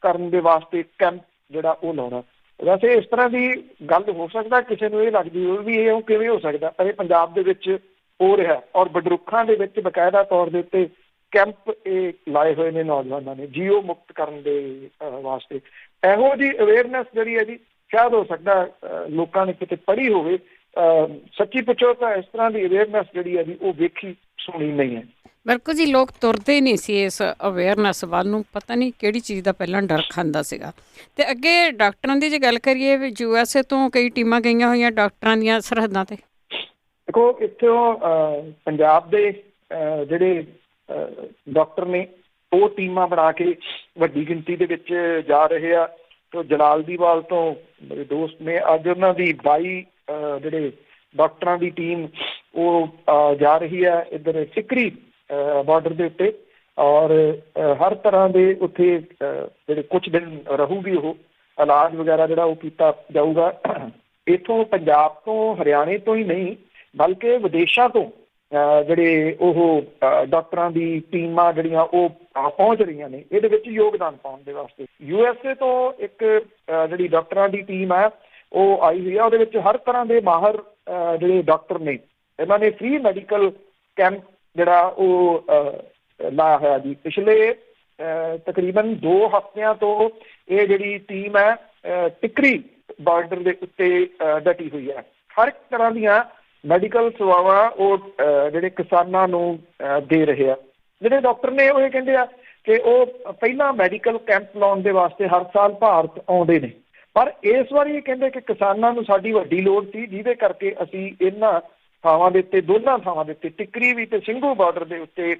ਕਰਨ ਦੇ ਵਾਸਤੇ ਕੈਂਪ ਜਿਹੜਾ ਉਹ ਲਾਉਣਾ। ਵੈਸੇ ਇਸ ਤਰ੍ਹਾਂ ਦੀ ਗੱਲ ਹੋ ਸਕਦਾ ਕਿਸੇ ਨੂੰ ਇਹ ਲੱਗਦੀ ਹੋਵੇ ਵੀ ਇਹ ਕਿਵੇਂ ਹੋ ਸਕਦਾ, ਪਰ ਇਹ ਪੰਜਾਬ ਦੇ ਵਿੱਚ ਹੋ ਰਿਹਾ ਔਰ ਬਡਰੁੱਖਾਂ ਦੇ ਵਿੱਚ ਬਕਾਇਦਾ ਤੌਰ ਦੇ ਉੱਤੇ ਕੈਂਪ ਇਹ ਲਾਏ ਹੋਏ ਨੇ ਨੌਜਵਾਨਾਂ ਨੇ ਜੀਓ ਮੁਕਤ ਕਰਨ ਦੇ ਵਾਸਤੇ। ਇਹੋ ਜਿਹੀ ਅਵੇਅਰਨੈਸ ਜਿਹੜੀ ਹੈ ਜੀ ਸ਼ਾਇਦ ਹੋ ਸਕਦਾ ਲੋਕਾਂ ਨੇ ਕਿਤੇ ਪੜ੍ਹੀ ਹੋਵੇ। ਸੱਚੀ ਪੁੱਛੋ ਤਾਂ ਇਸ ਤਰ੍ਹਾਂ ਦੀ ਅਵੇਅਰਨੈਸ ਜਿਹੜੀ ਹੈ ਜੀ ਉਹ ਵੇਖੀ ਸੁਣੀ ਨਹੀਂ ਹੈ। ਬਿਲਕੁਲ ਜੀ, ਲੋਕ ਤੁਰਦੇ ਨਹੀਂ ਸੀ ਇਸ ਅਵੇਅਰਨੈਸ ਵੱਲ ਨੂੰ, ਪਤਾ ਨਹੀਂ ਕਿਹੜੀ ਚੀਜ਼ ਦਾ ਪਹਿਲਾਂ ਡਰ ਖਾਂਦਾ ਸੀਗਾ। ਅਤੇ ਅੱਗੇ ਡਾਕਟਰਾਂ ਦੀ ਜੇ ਗੱਲ ਕਰੀਏ ਵੀ USA ਤੋਂ ਕਈ ਟੀਮਾਂ ਗਈਆਂ ਹੋਈਆਂ ਡਾਕਟਰਾਂ ਦੀਆਂ ਸਰਹੱਦਾਂ 'ਤੇ। ਦੇਖੋ ਇੱਥੋਂ ਪੰਜਾਬ ਦੇ ਜਿਹੜੇ ਡਾਕਟਰ ਨੇ ਉਹ ਟੀਮਾਂ ਬਣਾ ਕੇ ਵੱਡੀ ਗਿਣਤੀ ਦੇ ਵਿੱਚ ਜਾ ਰਹੇ ਆ। ਤੋਂ ਜਲਾਲਦੀਵਾਲ ਤੋਂ ਮੇਰੇ ਦੋਸਤ ਨੇ ਅੱਜ ਉਹਨਾਂ ਦੀ 22 ਜਿਹੜੇ ਡਾਕਟਰਾਂ ਦੀ ਟੀਮ ਉਹ ਜਾ ਰਹੀ ਹੈ ਇੱਧਰ ਸਿਕਰੀ ਬਾਰਡਰ ਦੇ ਉੱਤੇ ਔਰ ਹਰ ਤਰ੍ਹਾਂ ਦੇ ਉੱਥੇ ਜਿਹੜੇ ਕੁਛ ਦਿਨ ਰਹੂਗੀ ਉਹ ਇਲਾਜ ਵਗੈਰਾ ਜਿਹੜਾ ਉਹ ਕੀਤਾ ਜਾਊਗਾ। ਇੱਥੋਂ ਪੰਜਾਬ ਤੋਂ ਹਰਿਆਣੇ ਤੋਂ ਹੀ ਨਹੀਂ ਬਲਕਿ ਵਿਦੇਸ਼ਾਂ ਤੋਂ ਜਿਹੜੇ ਉਹ ਡਾਕਟਰਾਂ ਦੀ ਟੀਮਾਂ ਜਿਹੜੀਆਂ ਉਹ ਪਹੁੰਚ ਰਹੀਆਂ ਨੇ ਇਹਦੇ ਵਿੱਚ ਯੋਗਦਾਨ ਪਾਉਣ ਦੇ ਵਾਸਤੇ। USA ਤੋਂ ਇੱਕ ਜਿਹੜੀ ਡਾਕਟਰਾਂ ਦੀ ਟੀਮ ਹੈ ਉਹ ਆਈ ਹੋਈ ਆ। ਉਹਦੇ ਵਿੱਚ ਹਰ ਤਰ੍ਹਾਂ ਦੇ ਮਾਹਰ ਜਿਹੜੇ ਡਾਕਟਰ ਨੇ ਇਹਨਾਂ ਨੇ ਫ੍ਰੀ ਮੈਡੀਕਲ ਕੈਂਪ ਜਿਹੜਾ ਉਹ ਲਾਇਆ ਹੋਇਆ ਜੀ। ਪਿਛਲੇ ਤਕਰੀਬਨ 2 ਹਫ਼ਤਿਆਂ ਤੋਂ ਇਹ ਜਿਹੜੀ ਟੀਮ ਹੈ ਟਿਕਰੀ ਬਾਰਡਰ ਦੇ ਉੱਤੇ ਡਟੀ ਹੋਈ ਹੈ। ਹਰ ਇੱਕ ਤਰ੍ਹਾਂ ਦੀਆਂ ਮੈਡੀਕਲ ਸੇਵਾਵਾਂ ਉਹ ਜਿਹੜੇ ਕਿਸਾਨਾਂ ਨੂੰ ਦੇ ਰਹੇ ਆ। ਜਿਹੜੇ ਡਾਕਟਰ ਨੇ ਉਹ ਇਹ ਕਹਿੰਦੇ ਆ ਕਿ ਉਹ ਪਹਿਲਾਂ ਮੈਡੀਕਲ ਕੈਂਪ ਲਾਉਣ ਦੇ ਵਾਸਤੇ ਹਰ ਸਾਲ ਭਾਰਤ ਆਉਂਦੇ ਨੇ, ਪਰ ਇਸ ਵਾਰੀ ਇਹ ਕਹਿੰਦੇ ਕਿ ਕਿਸਾਨਾਂ ਨੂੰ ਸਾਡੀ ਵੱਡੀ ਲੋੜ ਸੀ ਜਿਹਦੇ ਕਰਕੇ ਅਸੀਂ ਇਹਨਾਂ ਥਾਵਾਂ ਦੇ ਉੱਤੇ ਦੋਨਾਂ ਥਾਵਾਂ ਦੇ ਉੱਤੇ ਟਿਕਰੀ ਵੀ ਤੇ ਸਿੰਘੂ ਬਾਰਡਰ ਦੇ ਉੱਤੇ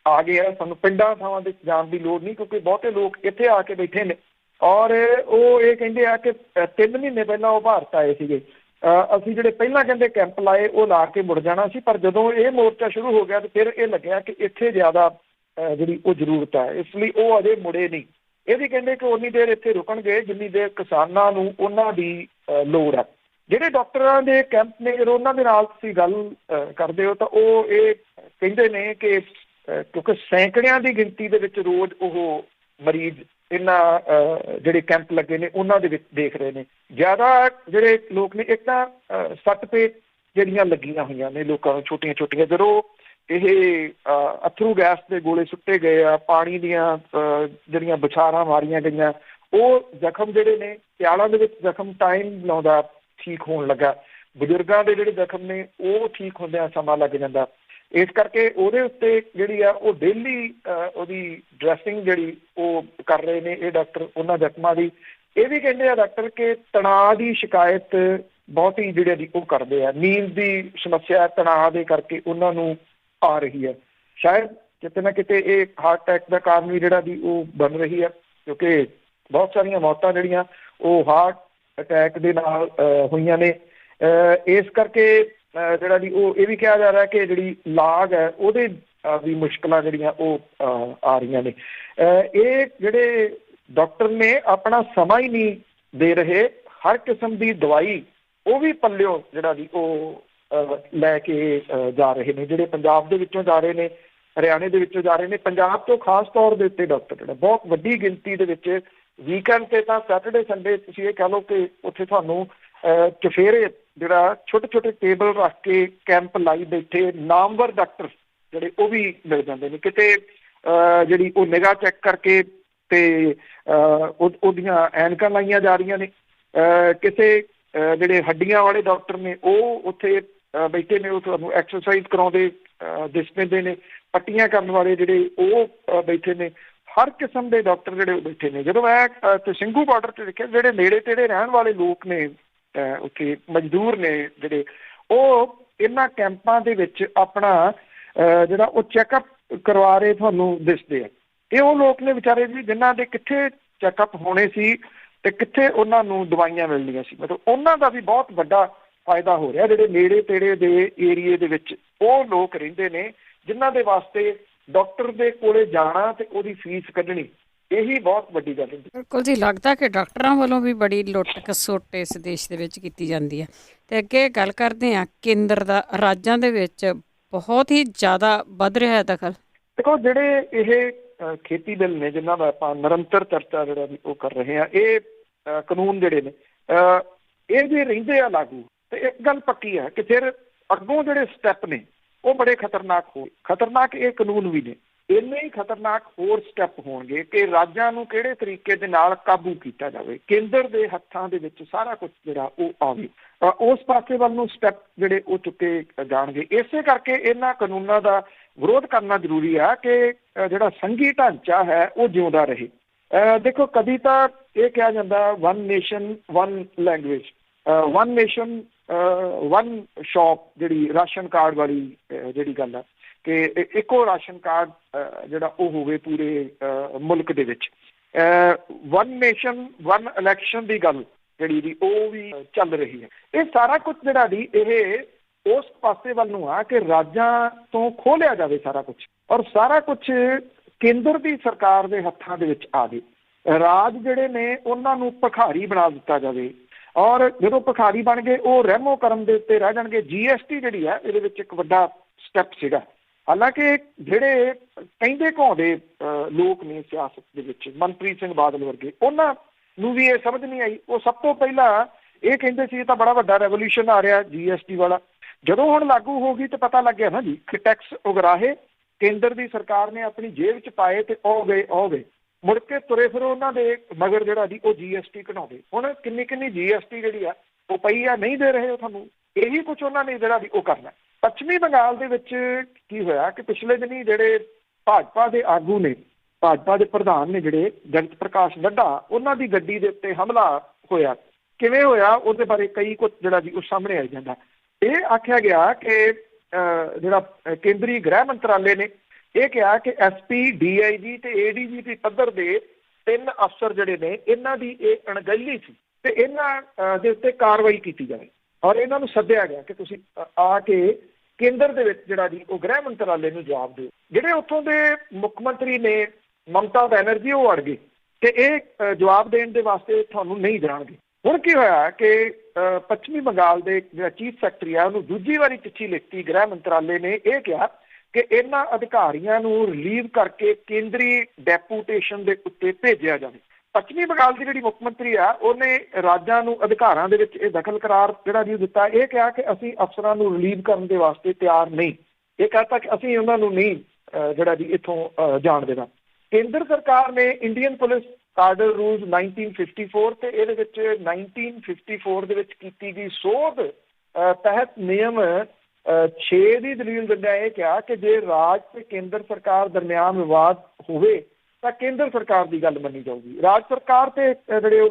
ਆ ਗਏ ਆ। ਸਾਨੂੰ ਪਿੰਡਾਂ ਥਾਵਾਂ ਦੇ ਜਾਣ ਦੀ ਲੋੜ ਨਹੀਂ ਕਿਉਂਕਿ ਬਹੁਤੇ ਲੋਕ ਇੱਥੇ ਆ ਕੇ ਬੈਠੇ ਨੇ। ਔਰ ਉਹ ਇਹ ਕਹਿੰਦੇ ਆ ਕਿ 3 ਮਹੀਨੇ ਪਹਿਲਾਂ ਉਹ ਭਾਰਤ ਆਏ ਸੀਗੇ। ਅਸੀਂ ਜਿਹੜੇ ਪਹਿਲਾਂ ਕਹਿੰਦੇ ਕੈਂਪ ਲਾਏ ਉਹ ਲਾ ਕੇ ਮੁੜ ਜਾਣਾ ਸੀ, ਪਰ ਜਦੋਂ ਇਹ ਮੋਰਚਾ ਸ਼ੁਰੂ ਹੋ ਗਿਆ ਤੇ ਫਿਰ ਇਹ ਲੱਗਿਆ ਕਿ ਇੱਥੇ ਜ਼ਿਆਦਾ ਜਿਹੜੀ ਉਹ ਜ਼ਰੂਰਤ ਹੈ, ਇਸ ਲਈ ਉਹ ਅਜੇ ਮੁੜੇ ਨਹੀਂ। ਇਹ ਵੀ ਕਹਿੰਦੇ ਕਿ ਉਨੀ ਦੇਰ ਇੱਥੇ ਰੁਕਣਗੇ ਜਿੰਨੀ ਦੇਰ ਕਿਸਾਨਾਂ ਨੂੰ ਉਹਨਾਂ ਦੀ ਲੋੜ ਹੈ। ਜਿਹੜੇ ਡਾਕਟਰਾਂ ਦੇ ਕੈਂਪ ਨੇ ਜਦੋਂ ਉਹਨਾਂ ਦੇ ਨਾਲ ਤੁਸੀਂ ਗੱਲ ਕਰਦੇ ਹੋ ਤਾਂ ਉਹ ਇਹ ਕਹਿੰਦੇ ਨੇ ਕਿ ਕਿਉਂਕਿ ਸੈਂਕੜਿਆਂ ਦੀ ਗਿਣਤੀ ਦੇ ਵਿੱਚ ਰੋਜ਼ ਉਹ ਮਰੀਜ਼ ਇਹਨਾਂ ਜਿਹੜੇ ਕੈਂਪ ਲੱਗੇ ਨੇ ਉਹਨਾਂ ਦੇ ਵਿੱਚ ਦੇਖ ਰਹੇ ਨੇ। ਜ਼ਿਆਦਾ ਜਿਹੜੇ ਲੋਕ ਨੇ ਇੱਕ ਤਾਂ ਸੱਟ ਪੇਟ ਜਿਹੜੀਆਂ ਲੱਗੀਆਂ ਹੋਈਆਂ ਨੇ ਲੋਕਾਂ ਨੂੰ ਛੋਟੀਆਂ ਛੋਟੀਆਂ, ਜਦੋਂ ਇਹ ਅਥਰੂ ਗੈਸ ਦੇ ਗੋਲੇ ਸੁੱਟੇ ਗਏ ਆ, ਪਾਣੀ ਦੀਆਂ ਜਿਹੜੀਆਂ ਬੁਛਾਰਾਂ ਮਾਰੀਆਂ ਗਈਆਂ, ਉਹ ਜ਼ਖਮ ਜਿਹੜੇ ਨੇ ਸਿਆਲਾਂ ਦੇ ਵਿੱਚ ਜ਼ਖਮ ਟਾਈਮ ਲਾਉਂਦਾ ਠੀਕ ਹੋਣ ਲੱਗਾ। ਬਜ਼ੁਰਗਾਂ ਦੇ ਜਿਹੜੇ ਜ਼ਖਮ ਨੇ ਉਹ ਠੀਕ ਹੁੰਦਿਆਂ ਸਮਾਂ ਲੱਗ ਜਾਂਦਾ। ਇਸ ਕਰਕੇ ਉਹਦੇ ਉੱਤੇ ਜਿਹੜੀ ਆ ਉਹ ਡੇਲੀ ਉਹਦੀ ਡਰੈਸਿੰਗ ਜਿਹੜੀ ਉਹ ਕਰ ਰਹੇ ਨੇ ਇਹ ਡਾਕਟਰ ਉਹਨਾਂ ਜ਼ਖਮਾਂ ਦੀ। ਇਹ ਵੀ ਕਹਿੰਦੇ ਆ ਡਾਕਟਰ ਕਿ ਤਣਾਅ ਦੀ ਸ਼ਿਕਾਇਤ ਬਹੁਤੀ ਜਿਹੜੀ ਉਹ ਕਰਦੇ ਆ। ਨੀਂਦ ਦੀ ਸਮੱਸਿਆ ਤਣਾਅ ਦੇ ਕਰਕੇ ਉਹਨਾਂ ਨੂੰ ਆ ਰਹੀ ਹੈ। ਸ਼ਾਇਦ ਕਿਤੇ ਨਾ ਕਿਤੇ ਇਹ ਹਾਰਟ ਅਟੈਕ ਦਾ ਕਾਰਨ ਵੀ ਜਿਹੜਾ ਦੀ ਉਹ ਬਣ ਰਹੀ ਹੈ ਕਿਉਂਕਿ ਬਹੁਤ ਸਾਰੀਆਂ ਮੌਤਾਂ ਜਿਹੜੀਆਂ ਉਹ ਹਾਰਟ ਅਟੈਕ ਦੇ ਨਾਲ ਹੋਈਆਂ ਨੇ। ਇਸ ਕਰਕੇ ਜਿਹੜਾ ਦੀ ਉਹ ਇਹ ਵੀ ਕਿਹਾ ਜਾ ਰਿਹਾ ਕਿ ਜਿਹੜੀ ਇਲਾਜ ਹੈ ਉਹਦੇ ਵੀ ਮੁਸ਼ਕਲਾਂ ਜਿਹੜੀਆਂ ਉਹ ਆ ਰਹੀਆਂ ਨੇ। ਇਹ ਜਿਹੜੇ ਡਾਕਟਰ ਨੇ ਆਪਣਾ ਸਮਾਂ ਹੀ ਨਹੀਂ ਦੇ ਰਹੇ। ਹਰ ਕਿਸਮ ਦੀ ਦਵਾਈ ਉਹ ਵੀ ਪੱਲਿਓ ਜਿਹੜਾ ਦੀ ਉਹ ਲੈ ਕੇ ਜਾ ਰਹੇ ਨੇ। ਜਿਹੜੇ ਪੰਜਾਬ ਦੇ ਵਿੱਚੋਂ ਜਾ ਰਹੇ ਨੇ, ਹਰਿਆਣੇ ਦੇ ਵਿੱਚੋਂ ਜਾ ਰਹੇ ਨੇ, ਪੰਜਾਬ ਤੋਂ ਖਾਸ ਤੌਰ ਦੇ ਉੱਤੇ ਡਾਕਟਰ ਜਿਹੜਾ ਬਹੁਤ ਵੱਡੀ ਗਿਣਤੀ ਦੇ ਵਿੱਚ ਵੀਕਐਂਡ 'ਤੇ ਤਾਂ ਸੈਟਰਡੇ ਸੰਡੇ ਤੁਸੀਂ ਇਹ ਕਹਿ ਲਓ ਕਿ ਉੱਥੇ ਤੁਹਾਨੂੰ ਚੁਫੇਰੇ ਜਿਹੜਾ ਛੋਟੇ ਛੋਟੇ ਟੇਬਲ ਰੱਖ ਕੇ ਕੈਂਪ ਲਾਈ ਬੈਠੇ ਨਾਮਵਰ ਡਾਕਟਰ ਜਿਹੜੇ ਉਹ ਵੀ ਮਿਲ ਜਾਂਦੇ ਨੇ। ਕਿਤੇ ਜਿਹੜੀ ਉਹ ਨਿਗਾਹ ਚੈੱਕ ਕਰਕੇ ਤੇ ਉਹਦੀਆਂ ਐਨਕਾਂ ਲਾਈਆਂ ਜਾ ਰਹੀਆਂ ਨੇ। ਕਿਸੇ ਜਿਹੜੇ ਹੱਡੀਆਂ ਵਾਲੇ ਡਾਕਟਰ ਨੇ ਉਹ ਉੱਥੇ ਬੈਠੇ ਨੇ, ਉਹ ਤੁਹਾਨੂੰ ਐਕਸਰਸਾਈਜ਼ ਕਰਾਉਂਦੇ ਦਿਸ ਪੈਂਦੇ ਨੇ। ਪੱਟੀਆਂ ਕਰਨ ਵਾਲੇ ਜਿਹੜੇ ਉਹ ਬੈਠੇ ਨੇ। ਹਰ ਕਿਸਮ ਦੇ ਡਾਕਟਰ ਜਿਹੜੇ ਉਹ ਬੈਠੇ ਨੇ। ਜਦੋਂ ਮੈਂ ਤੇ ਸਿੰਘੂ ਬਾਰਡਰ ਤੇ ਦੇਖਿਆ, ਜਿਹੜੇ ਨੇੜੇ ਤੇੜੇ ਰਹਿਣ ਵਾਲੇ ਲੋਕ ਨੇ ਉੱਥੇ ਮਜ਼ਦੂਰ ਨੇ ਜਿਹੜੇ, ਉਹ ਇਹਨਾਂ ਕੈਂਪਾਂ ਦੇ ਵਿੱਚ ਆਪਣਾ ਜਿਹੜਾ ਉਹ ਚੈੱਕਅਪ ਕਰਵਾ ਰਹੇ ਤੁਹਾਨੂੰ ਦਿਸਦੇ ਆ। ਇਹ ਉਹ ਲੋਕ ਨੇ ਵਿਚਾਰੇ ਜੀ ਜਿਨ੍ਹਾਂ ਦੇ ਕਿੱਥੇ ਚੈੱਕਅਪ ਹੋਣੇ ਸੀ ਤੇ ਕਿੱਥੇ ਉਹਨਾਂ ਨੂੰ ਦਵਾਈਆਂ ਮਿਲਣੀਆਂ ਸੀ। ਮਤਲਬ ਉਹਨਾਂ ਦਾ ਵੀ ਬਹੁਤ ਵੱਡਾ ਫਾਇਦਾ ਹੋ ਰਿਹਾ। ਜਿਹੜੇ ਨੇੜੇ ਤੇੜੇ ਦੇ ਏਰੀਏ ਦੇ ਵਿੱਚ ਉਹ ਲੋਕ ਰਹਿੰਦੇ ਨੇ ਜਿਨ੍ਹਾਂ ਦੇ ਵਾਸਤੇ ਡਾਕਟਰ ਦੇ ਕੋਲੇ ਜਾਣਾ ਤੇ ਉਹਦੀ ਫੀਸ ਕੱਢਣੀ, ਇਹੀ ਬਹੁਤ ਵੱਡੀ ਗੱਲ ਹੁੰਦੀ। ਬਿਲਕੁਲ ਜੀ, ਲੱਗਦਾ ਕਿ ਡਾਕਟਰਾਂ ਵੱਲੋਂ ਵੀ ਬੜੀ ਲੁੱਟ ਖਸੁੱਟ ਇਸ ਦੇਸ਼ ਦੇ ਵਿੱਚ ਕੀਤੀ ਜਾਂਦੀ ਹੈ। ਤੇ ਅੱਗੇ ਗੱਲ ਕਰਦੇ ਹਾਂ ਕੇਂਦਰ ਦਾ, ਰਾਜਾਂ ਦੇ ਵਿੱਚ ਬਹੁਤ ਹੀ ਜ਼ਿਆਦਾ ਵੱਧ ਰਿਹਾ ਹੈ ਦਖਲ। ਦੇਖੋ, ਜਿਹੜੇ ਇਹ ਖੇਤੀ ਬਿੱਲ ਨੇ ਜਿਨ੍ਹਾਂ ਦਾ ਆਪਾਂ ਨਿਰੰਤਰ ਚਰਚਾ ਜਿਹੜਾ ਵੀ ਉਹ ਕਰ ਰਹੇ ਹਾਂ, ਇਹ ਕਾਨੂੰਨ ਜਿਹੜੇ ਨੇ ਇਹ ਜੇ ਰਹਿੰਦੇ ਆ ਲਾਗੂ, ਤੇ ਇੱਕ ਗੱਲ ਪੱਕੀ ਹੈ ਕਿ ਫਿਰ ਅੱਗੋਂ ਜਿਹੜੇ ਸਟੈਪ ਨੇ ਉਹ ਬੜੇ ਖਤਰਨਾਕ ਇਹ ਕਾਨੂੰਨ ਵੀ ਨੇ। ਇੰਨੇ ਹੀ ਖਤਰਨਾਕ ਹੋਰ ਸਟੈਪ ਹੋਣਗੇ ਕਿ ਰਾਜਾਂ ਨੂੰ ਕਿਹੜੇ ਤਰੀਕੇ ਦੇ ਨਾਲ ਕਾਬੂ ਕੀਤਾ ਜਾਵੇ, ਕੇਂਦਰ ਦੇ ਹੱਥਾਂ ਦੇ ਵਿੱਚ ਸਾਰਾ ਕੁਝ ਜਿਹੜਾ ਉਹ ਆਵੇ, ਉਸ ਪਾਸੇ ਵੱਲ ਨੂੰ ਸਟੈਪ ਜਿਹੜੇ ਉਹ ਚੁੱਕੇ ਜਾਣਗੇ। ਇਸੇ ਕਰਕੇ ਇਹਨਾਂ ਕਾਨੂੰਨਾਂ ਦਾ ਵਿਰੋਧ ਕਰਨਾ ਜ਼ਰੂਰੀ ਆ ਕਿ ਜਿਹੜਾ ਸੰਘੀ ਢਾਂਚਾ ਹੈ ਉਹ ਜਿਉਂਦਾ ਰਹੇ। ਦੇਖੋ, ਕਦੀ ਤਾਂ ਇਹ ਕਿਹਾ ਜਾਂਦਾ one nation one language, one nation one shop, ਜਿਹੜੀ ਰਾਸ਼ਨ ਕਾਰਡ ਵਾਲੀ ਜਿਹੜੀ ਗੱਲ ਆ ਕਿ ਇੱਕੋ ਰਾਸ਼ਨ ਕਾਰਡ ਜਿਹੜਾ ਉਹ ਹੋਵੇ ਪੂਰੇ ਮੁਲਕ ਦੇ ਵਿੱਚ। ਵਨ ਨੇਸ਼ਨ ਵਨ ਇਲੈਕਸ਼ਨ ਦੀ ਗੱਲ ਜਿਹੜੀ ਦੀ ਉਹ ਵੀ ਚੱਲ ਰਹੀ ਹੈ। ਇਹ ਸਾਰਾ ਕੁਝ ਜਿਹੜਾ ਦੀ ਇਹ ਉਸ ਪਾਸੇ ਵੱਲ ਨੂੰ ਆ ਕਿ ਰਾਜਾਂ ਤੋਂ ਖੋਲਿਆ ਜਾਵੇ ਸਾਰਾ ਕੁਝ, ਔਰ ਸਾਰਾ ਕੁਝ ਕੇਂਦਰ ਦੀ ਸਰਕਾਰ ਦੇ ਹੱਥਾਂ ਦੇ ਵਿੱਚ ਆਵੇ। ਰਾਜ ਜਿਹੜੇ ਨੇ ਉਹਨਾਂ ਨੂੰ ਭਿਖਾਰੀ ਬਣਾ ਦਿੱਤਾ ਜਾਵੇ, ਔਰ ਜਦੋਂ ਭਿਖਾਰੀ ਬਣ ਗਏ ਉਹ ਰਹਿਮੋ ਕਰਮ ਦੇ ਉੱਤੇ ਰਹਿ ਜਾਣਗੇ। GST ਜਿਹੜੀ ਹੈ ਇਹਦੇ ਵਿੱਚ ਇੱਕ ਵੱਡਾ ਸਟੈਪ ਸੀਗਾ। ਹਾਲਾਂਕਿ ਜਿਹੜੇ ਕਹਿੰਦੇ ਘਾਉਂਦੇ ਲੋਕ ਨੇ ਸਿਆਸਤ ਦੇ ਵਿੱਚ, ਮਨਪ੍ਰੀਤ ਸਿੰਘ ਬਾਦਲ ਵਰਗੇ, ਉਹਨਾਂ ਨੂੰ ਵੀ ਇਹ ਸਮਝ ਨਹੀਂ ਆਈ। ਉਹ ਸਭ ਤੋਂ ਪਹਿਲਾਂ ਇਹ ਕਹਿੰਦੇ ਸੀ ਇਹ ਤਾਂ ਬੜਾ ਵੱਡਾ ਰੈਵੋਲੂਸ਼ਨ ਆ ਰਿਹਾ GST ਵਾਲਾ। ਜਦੋਂ ਹੁਣ ਲਾਗੂ ਹੋ ਗਈ ਤਾਂ ਪਤਾ ਲੱਗਿਆ ਨਾ ਜੀ ਕਿ ਟੈਕਸ ਉਗਰਾਹੇ ਕੇਂਦਰ ਦੀ ਸਰਕਾਰ ਨੇ ਆਪਣੀ ਜੇਬ 'ਚ ਪਾਏ ਤੇ ਉਹ ਗਏ ਮੁੜ ਕੇ ਤੁਰੇ ਫਿਰੋ ਉਹਨਾਂ ਦੇ ਮਗਰ ਜਿਹੜਾ ਜੀ ਉਹ GST ਕਢਾਉਂਦੇ। ਹੁਣ ਕਿੰਨੀ GST ਜਿਹੜੀ ਆ ਉਹ ਪਈ ਆ, ਨਹੀਂ ਦੇ ਰਹੇ ਉਹ ਤੁਹਾਨੂੰ। ਇਹੀ ਕੁਝ ਉਹਨਾਂ ਨੇ ਜਿਹੜਾ ਵੀ ਉਹ ਕਰਨਾ। ਪੱਛਮੀ ਬੰਗਾਲ ਦੇ ਵਿੱਚ ਕੀ ਹੋਇਆ ਕਿ ਪਿਛਲੇ ਦਿਨੀ ਜਿਹੜੇ ਭਾਜਪਾ ਦੇ ਆਗੂ ਨੇ, ਭਾਜਪਾ ਦੇ ਪ੍ਰਧਾਨ ਨੇ ਜਿਹੜੇ ਜਗਤ ਪ੍ਰਕਾਸ਼ ਨੱਡਾ, ਉਹਨਾਂ ਦੀ ਗੱਡੀ ਦੇ ਉੱਤੇ ਹਮਲਾ ਹੋਇਆ। ਕਿਵੇਂ ਹੋਇਆ ਉਹਦੇ ਬਾਰੇ ਕਈ ਕੁਝ ਜਿਹੜਾ ਜੀ ਉਹ ਸਾਹਮਣੇ ਆਈ ਜਾਂਦਾ। ਇਹ ਆਖਿਆ ਗਿਆ ਕਿ ਜਿਹੜਾ ਕੇਂਦਰੀ ਗ੍ਰਹਿ ਮੰਤਰਾਲੇ ਨੇ ਇਹ ਕਿਹਾ ਕਿ SP, DIG ਤੇ ADGP ਪੱਧਰ ਦੇ 3 ਅਫਸਰ ਜਿਹੜੇ ਨੇ ਇਹਨਾਂ ਦੀ ਇਹ ਅਣਗਹਿਲੀ ਸੀ ਤੇ ਇਹਨਾਂ ਦੇ ਉੱਤੇ ਕਾਰਵਾਈ ਕੀਤੀ ਜਾਵੇ। ਔਰ ਇਹਨਾਂ ਨੂੰ ਸੱਦਿਆ ਗਿਆ ਕਿ ਤੁਸੀਂ ਆ ਕੇ ਕੇਂਦਰ ਦੇ ਵਿੱਚ ਜਿਹੜਾ ਜੀ ਉਹ ਗ੍ਰਹਿ ਮੰਤਰਾਲੇ ਨੂੰ ਜਵਾਬ ਦਿਓ। ਜਿਹੜੇ ਉੱਥੋਂ ਦੇ ਮੁੱਖ ਮੰਤਰੀ ਨੇ ਮਮਤਾ ਬੈਨਰਜੀ, ਉਹ ਅੜ ਗਏ ਕਿ ਇਹ ਜਵਾਬ ਦੇਣ ਦੇ ਵਾਸਤੇ ਤੁਹਾਨੂੰ ਨਹੀਂ ਜਾਣਗੇ। ਹੁਣ ਕੀ ਹੋਇਆ ਕਿ ਪੱਛਮੀ ਬੰਗਾਲ ਦੇ ਜਿਹੜਾ ਚੀਫ ਸੈਕਟਰੀ ਆ ਉਹਨੂੰ ਦੂਜੀ ਵਾਰੀ ਚਿੱਠੀ ਲਿਖਤੀ ਗ੍ਰਹਿ ਮੰਤਰਾਲੇ ਨੇ। ਇਹ ਕਿਹਾ ਕਿ ਇਹਨਾਂ ਅਧਿਕਾਰੀਆਂ ਨੂੰ ਰਿਲੀਵ ਕਰਕੇ ਕੇਂਦਰੀ ਡੈਪੂਟੇਸ਼ਨ ਦੇ ਉੱਤੇ ਭੇਜਿਆ ਜਾਵੇ। ਪੱਛਮੀ ਬੰਗਾਲ ਦੀ ਜਿਹੜੀ ਮੁੱਖ ਮੰਤਰੀ ਆ ਉਹਨੇ ਰਾਜਾਂ ਨੂੰ ਅਧਿਕਾਰਾਂ ਦੇ ਵਿੱਚ ਇਹ ਦਖਲ ਕਰਾਰ ਜਿਹੜਾ ਜੀ ਦਿੱਤਾ। ਇਹ ਕਿਹਾ ਕਿ ਅਸੀਂ ਅਫਸਰਾਂ ਨੂੰ ਰਿਲੀਵ ਕਰਨ ਦੇ ਵਾਸਤੇ ਤਿਆਰ ਨਹੀਂ। ਇਹ ਕਹਤਾ ਕਿ ਅਸੀਂ ਉਹਨਾਂ ਨੂੰ ਨਹੀਂ ਜਿਹੜਾ ਜੀ ਇੱਥੋਂ ਜਾਣ ਦੇਣਾ। ਕੇਂਦਰ ਸਰਕਾਰ ਨੇ ਇੰਡੀਅਨ ਪੁਲਿਸ ਕਾਡਰ ਰੂਲਸ 1954 ਤੇ ਇਹਦੇ ਵਿੱਚ 1954 ਦੇ ਵਿੱਚ ਕੀਤੀ ਗਈ ਸੋਧ ਤਹਿਤ ਨਿਯਮ 6 ਦੀ ਦਲੀਲ ਦਿੰਦਿਆਂ ਇਹ ਕਿਹਾ ਕਿ ਜੇ ਰਾਜ ਤੇ ਕੇਂਦਰ ਸਰਕਾਰ ਦਰਮਿਆਨ ਵਿਵਾਦ ਹੋਵੇ ਤਾਂ ਕੇਂਦਰ ਸਰਕਾਰ ਦੀ ਗੱਲ ਮੰਨੀ ਜਾਊਗੀ। ਰਾਜ ਸਰਕਾਰ ਤੇ ਜਿਹੜੇ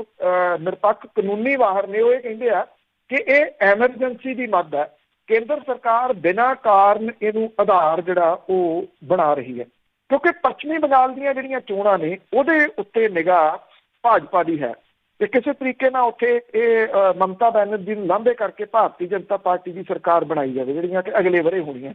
ਨਿਰਪੱਖ ਕਾਨੂੰਨੀ ਬਾਹਰ ਨੇ ਉਹ ਇਹ ਕਹਿੰਦੇ ਆ ਕਿ ਇਹ ਐਮਰਜੈਂਸੀ ਦੀ ਮੱਦ ਹੈ। ਕੇਂਦਰ ਸਰਕਾਰ ਬਿਨਾਂ ਕਾਰਨ ਇਹਨੂੰ ਆਧਾਰ ਜਿਹੜਾ ਉਹ ਬਣਾ ਰਹੀ ਹੈ, ਕਿਉਂਕਿ ਪੱਛਮੀ ਬੰਗਾਲ ਦੀਆਂ ਜਿਹੜੀਆਂ ਚੋਣਾਂ ਨੇ ਉਹਦੇ ਉੱਤੇ ਨਿਗਾਹ ਭਾਜਪਾ ਦੀ ਹੈ ਤੇ ਕਿਸੇ ਤਰੀਕੇ ਨਾਲ ਉੱਥੇ ਇਹ ਮਮਤਾ ਬੈਨਰਜੀ ਨੂੰ ਲਾਂਭੇ ਕਰਕੇ ਭਾਰਤੀ ਜਨਤਾ ਪਾਰਟੀ ਦੀ ਸਰਕਾਰ ਬਣਾਈ ਜਾਵੇ, ਜਿਹੜੀਆਂ ਕਿ ਅਗਲੇ ਵਰੇ ਹੋਣੀਆਂ।